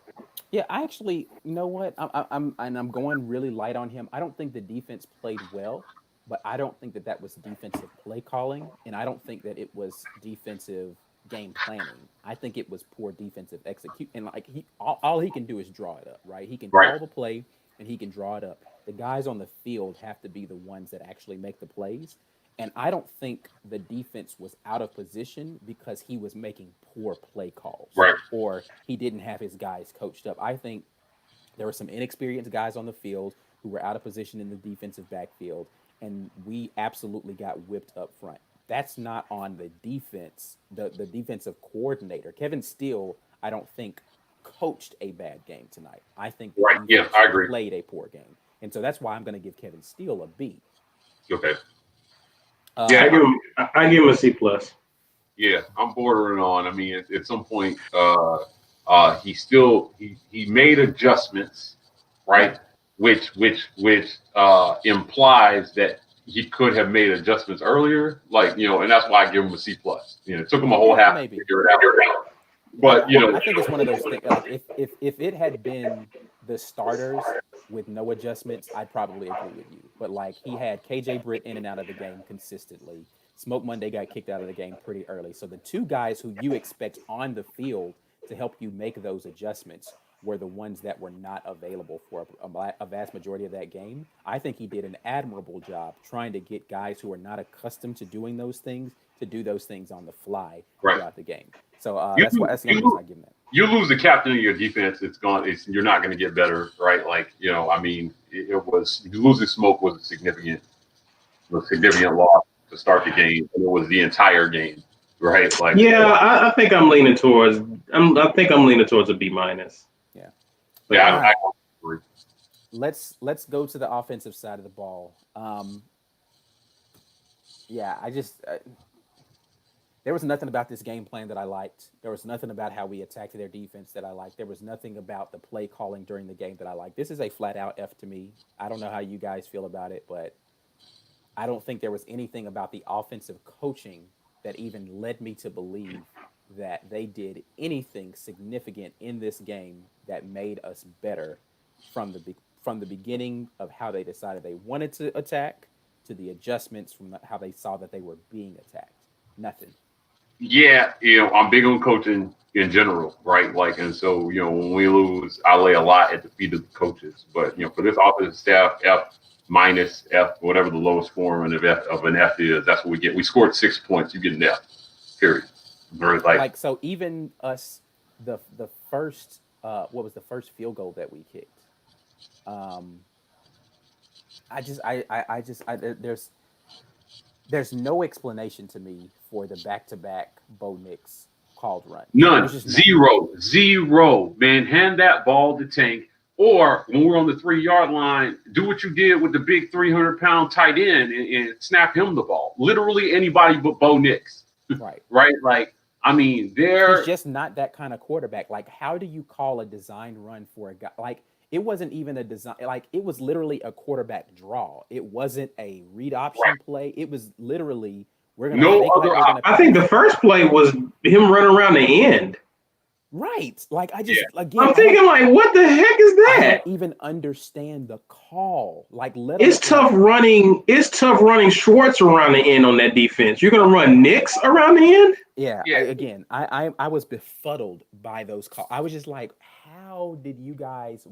Yeah, I actually, you know what? I'm going really light on him. I don't think the defense played well, but I don't think that was defensive play calling, and I don't think that it was defensive game planning. I think it was poor defensive execute. And like all he can do is draw it up, right? He can call the play and he can draw it up. The guys on the field have to be the ones that actually make the plays. And I don't think the defense was out of position because he was making poor play calls, Right. or he didn't have his guys coached up. I think there were some inexperienced guys on the field who were out of position in the defensive backfield, and we absolutely got whipped up front. That's not on the defense, the defensive coordinator. Kevin Steele, I don't think, coached a bad game tonight. I think the defense Yeah, I agree. played a poor game. And so that's why I'm going to give Kevin Steele a B. Okay. I give him a C+. Yeah, I'm bordering on. I mean, at some point, he made adjustments, right? Which implies that he could have made adjustments earlier, and that's why I give him a C+. It took him a whole half to figure it out. But I think it's one of those things. Like if it had been the starters with no adjustments, I'd probably agree with you. But like he had KJ Britt in and out of the game consistently. Smoke Monday got kicked out of the game pretty early. So the two guys who you expect on the field to help you make those adjustments were the ones that were not available for a vast majority of that game. I think he did an admirable job trying to get guys who are not accustomed to doing those things to do those things on the fly throughout the game. So that's the only reason I give him that. You lose the captain of your defense, you're not going to get better, right? I mean, losing Smoke was a significant loss to start the game, and it was the entire game, right? I think I'm leaning towards. I think I'm leaning towards a B-. Yeah. I agree. Let's go to the offensive side of the ball. There was nothing about this game plan that I liked. There was nothing about how we attacked their defense that I liked. There was nothing about the play calling during the game that I liked. This is a flat out F to me. I don't know how you guys feel about it, but I don't think there was anything about the offensive coaching that even led me to believe that they did anything significant in this game that made us better from the beginning of how they decided they wanted to attack to the adjustments from how they saw that they were being attacked. Nothing. Yeah, I'm big on coaching in general, right? And so, when we lose, I lay a lot at the feet of the coaches. But, for this offensive staff, F, minus F, whatever the lowest form of an F is. That's what we get. We scored 6 points. You get an F. Period. Very Like so, even us, the first what was the first field goal that we kicked? Um, there's no explanation to me for the back-to-back Bo Nix called run. None. There's just none. Zero. Man, hand that ball to Tank. Or when we're on the 3-yard line, do what you did with the big 300-pound tight end and snap him the ball. Literally anybody but Bo Nix. Right. Right? Like, I mean, he's just not that kind of quarterback. Like, how do you call a designed run for a guy? Like, it wasn't even a design. Like, it was literally a quarterback draw. It wasn't a read option play. It was literally we're gonna. No fake other like we're gonna I think the first play was him running around the end. right. Like I just again, I'm thinking like, what the heck is I that? don't even understand the call. Like, It's tough running. It's tough running Schwartz around the end on that defense. You're gonna run Nix around the end. Yeah. I was befuddled by those calls. I was just like, how did you guys?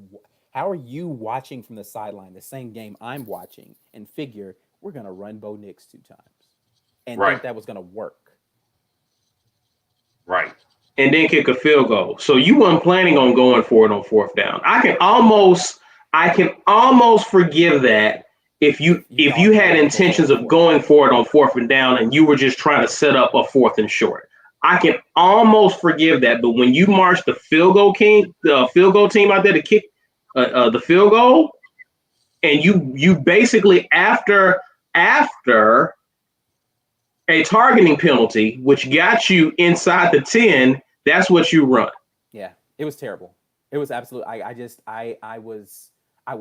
How are you watching from the sideline the same game I'm watching and figure we're gonna run Bo Nix 2 times and think that was gonna work? Right. And then kick a field goal. So you weren't planning on going for it on 4th down. I can almost forgive that if you had intentions of going for it on 4th and down and you were just trying to set up a 4th and short. I can almost forgive that. But when you march the field goal team out there to kick the field goal, and you basically after a targeting penalty, which got you inside the 10, that's what you run. Yeah, it was terrible. It was absolutely. I was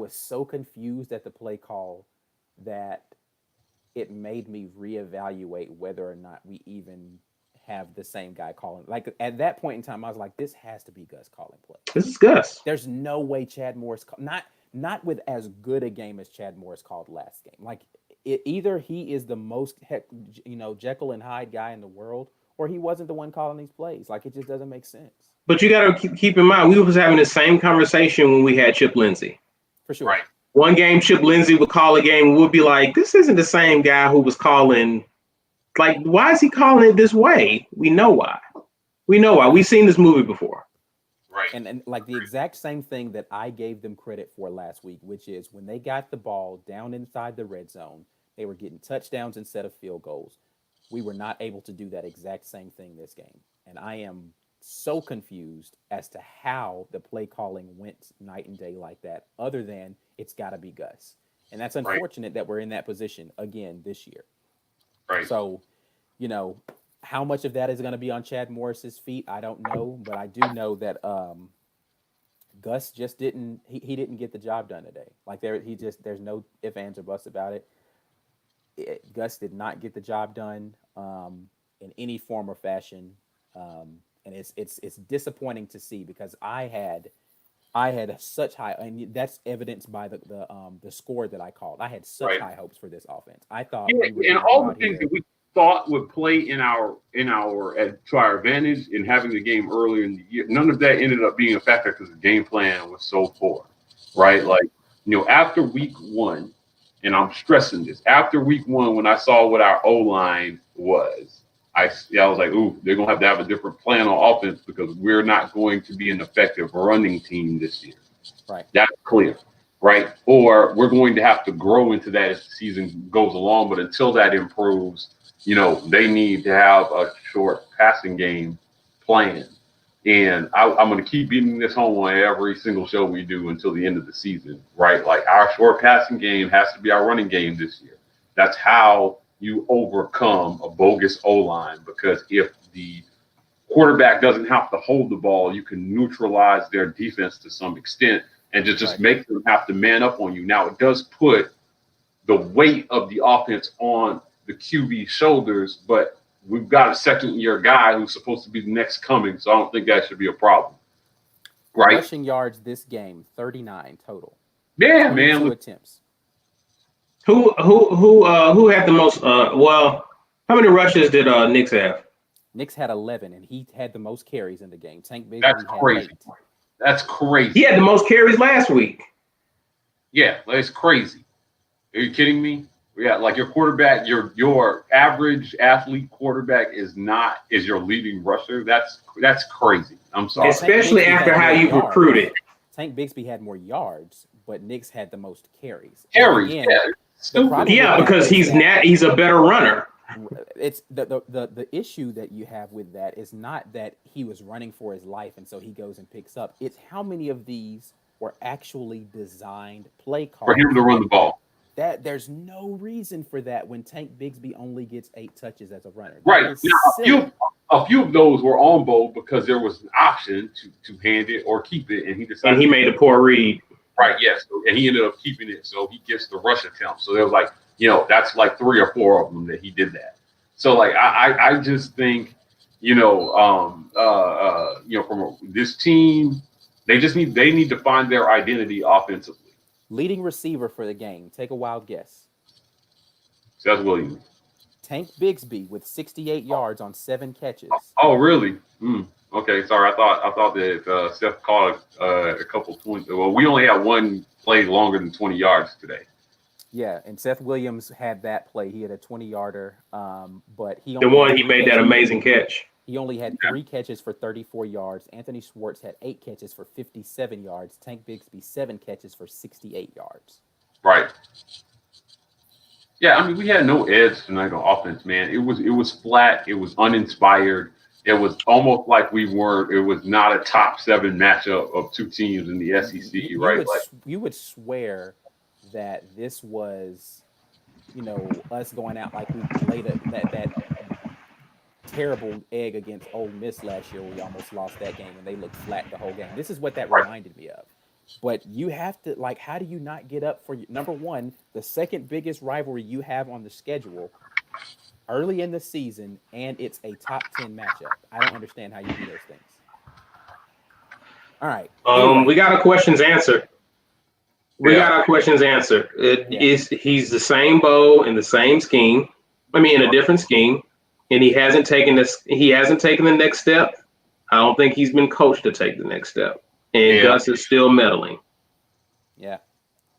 so confused at the play call that it made me reevaluate whether or not we even have the same guy calling. Like at that point in time, I was like, this has to be Gus calling play. This is Gus. There's no way Chad Morris not with as good a game as Chad Morris called last game. Like either he is the most Jekyll and Hyde guy in the world, or he wasn't the one calling these plays. Like it just doesn't make sense. But you got to keep in mind, we was having the same conversation when we had Chip Lindsey. For sure. Right. One game, Chip Lindsey would call a game, and we'd be like, this isn't the same guy who was calling. Like, why is he calling it this way? We know why. We've seen this movie before. Right. And like the exact same thing that I gave them credit for last week, which is when they got the ball down inside the red zone, they were getting touchdowns instead of field goals. We were not able to do that exact same thing this game. And I am so confused as to how the play calling went night and day like that, other than it's got to be Gus. And that's unfortunate that we're in that position again this year. Right. So, how much of that is going to be on Chad Morris's feet, I don't know. But I do know that Gus just didn't he didn't get the job done today. Like there's no ifs, ands, or buts about it. Gus did not get the job done in any form or fashion. And it's disappointing to see because I had such high, and that's evidenced by the score that I called. I had such high hopes for this offense. I thought and all the things that we thought would play to our advantage in having the game earlier in the year, none of that ended up being a factor because the game plan was so poor, right? Like, after week 1, and I'm stressing this, after week 1, when I saw what our O-line was, I was like, ooh, they're going to have a different plan on offense because we're not going to be an effective running team this year. Right. That's clear, right? Or we're going to have to grow into that as the season goes along. But until that improves, they need to have a short passing game plan. And I'm going to keep beating this home on every single show we do until the end of the season, right? Like our short passing game has to be our running game this year. That's how you overcome a bogus O-line, because if the quarterback doesn't have to hold the ball, you can neutralize their defense to some extent and just make them have to man up on you. Now, it does put the weight of the offense on the QB's shoulders, but we've got a second-year guy who's supposed to be the next coming, so I don't think that should be a problem. Right? Rushing yards this game, 39 total. Yeah, man. 2 attempts. Who had the most? How many rushes did Nix have? Nix had 11, and he had the most carries in the game. Tank Bigsby That's had crazy. 8. That's crazy. He had the most carries last week. Yeah, that's crazy. Are you kidding me? Yeah, like your quarterback, your average athlete quarterback is your leading rusher. That's crazy. I'm sorry. Especially Tank Bigsby after had how more you've recruited. yards. Tank Bigsby had more yards, but Nix had the most carries. And Harry, again, yeah, the stupid. problem with Yeah, that because is that he's a better runner. it's the issue that you have with that is not that he was running for his life and so he goes and picks up. It's how many of these were actually designed play For him calls to run the ball. that there's no reason for that when Tank Bigsby only gets 8 touches as a runner. That Right. is Now, silly. a few of those were on bowl because there was an option to hand it or keep it, and he And decided. he made a poor read. Right. Yes. And he ended up keeping it, so he gets the rush attempt. So there was like, that's like 3 or 4 of them that he did that. So like, I just think, from this team, they need to find their identity offensively. Leading receiver for the game. Take a wild guess. Seth Williams. Tank Bigsby with 68 yards on 7 catches. Oh, really? Okay, sorry. I thought that Seth caught a couple 20. Well, we only had one play longer than 20 yards today. Yeah, and Seth Williams had that play. He had a 20-yarder, but he The only one had he 3 made that catches. amazing catch. He only had 3 catches for 34 yards. Anthony Schwartz had 8 catches for 57 yards. Tank Bigsby 7 catches for 68 yards. Right. Yeah, I mean, we had no edge tonight on offense, man. It was flat. It was uninspired. It was almost like we weren't. It was not a top 7 matchup of 2 teams in the SEC, right? You would swear that this was, us going out like we laid that terrible egg against Ole Miss last year. We almost lost that game, and they looked flat the whole game. This is what that reminded me of. But you have to, how do you not get up for number one, the second biggest rivalry you have on the schedule early in the season, and it's a top 10 matchup? I don't understand how you do those things. All right. Anyway. We got our questions answered. He's the same Bo in the same scheme. I mean, in a different scheme, and he hasn't taken the next step. I don't think he's been coached to take the next step. And Gus is still meddling. Yeah.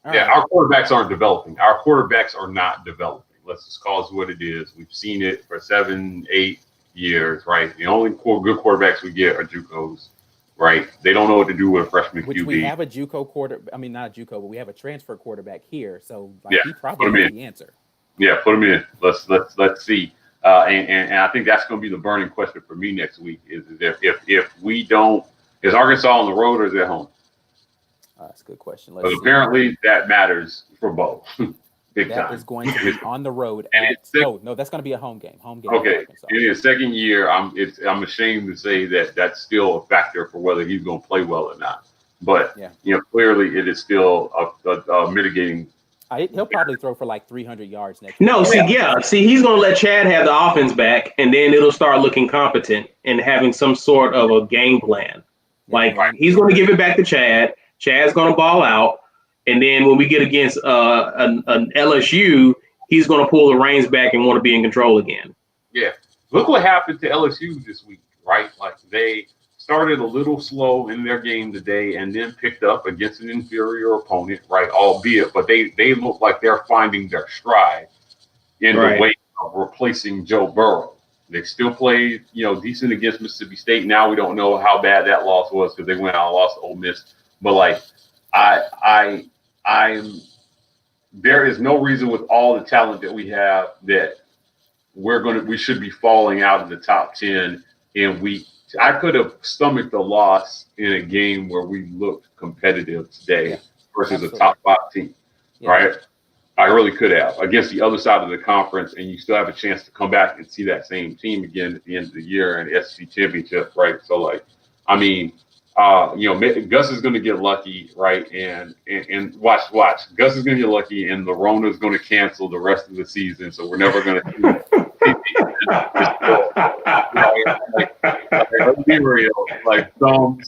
Our quarterbacks aren't developing. Our quarterbacks are not developing. Let's just call it what it is. We've seen it for 7, 8 years, right? The only good quarterbacks we get are JUCOs, right? They don't know what to do with a freshman Which QB. we have a JUCO not a JUCO, but we have a transfer quarterback here. So he probably knows the answer. Yeah, put him in. Let's see. And I think that's going to be the burning question for me next week is if we don't. Is Arkansas on the road or is it at home? That's a good question. But apparently that matters for both. Big time. That is going to be on the road. No, that's going to be a home game. Okay. In his second year, I'm ashamed to say that that's still a factor for whether he's going to play well or not. But clearly it is still a mitigating. He'll probably throw for like 300 yards next year. No, he's going to let Chad have the offense back, and then it'll start looking competent and having some sort of a game plan. He's going to give it back to Chad. Chad's going to ball out. And then when we get against an LSU, he's going to pull the reins back and want to be in control again. Yeah. Look what happened to LSU this week, right? Like they started a little slow in their game today and then picked up against an inferior opponent, right? Albeit, but they look like they're finding their stride in the way of replacing Joe Burrow. They still played, decent against Mississippi State. Now we don't know how bad that loss was because they went out and lost to Ole Miss. But there is no reason with all the talent that we have that we should be falling out of the top 10. And I could have stomached the loss in a game where we looked competitive today versus a top 5 team, right? I really could have against the other side of the conference, and you still have a chance to come back and see that same team again at the end of the year in the SEC championship, right? So, Gus is going to get lucky, right? And watch. Gus is going to get lucky, and the Rona is going to cancel the rest of the season, so we're never going to see let's be real.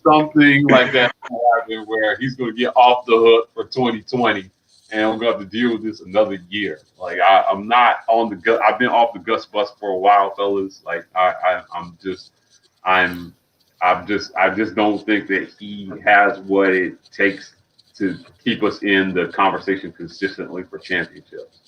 Something like that happen where he's going to get off the hook for 2020. And I'm going to have to deal with this another year. I'm not on the Gus. I've been off the Gus bus for a while, fellas. I just don't think that he has what it takes to keep us in the conversation consistently for championships.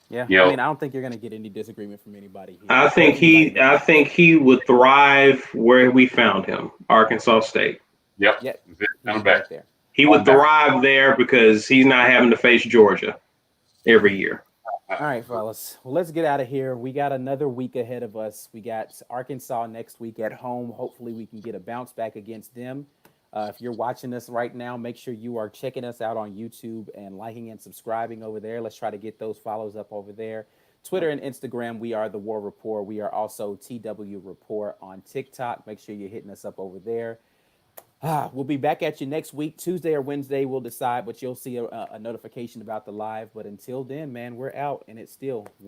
Yeah, You I know, mean, I don't think you're going to get any disagreement from anybody here. I think Anybody in he the I comments. think he would thrive where we found him, Arkansas State. yep, Yep, he'd down be back, great there. He on would back. thrive there because he's not having to face Georgia every year. All right, fellas. Well, let's get out of here. We got another week ahead of us. We got Arkansas next week at home. Hopefully, we can get a bounce back against them. If you're watching us right now, make sure you are checking us out on YouTube and liking and subscribing over there. Let's try to get those follows up over there. Twitter and Instagram, we are The War Report. We are also TW Report on TikTok. Make sure you're hitting us up over there. We'll be back at you next week, Tuesday or Wednesday. We'll decide, but you'll see a notification about the live. But until then, man, we're out, and it's still War.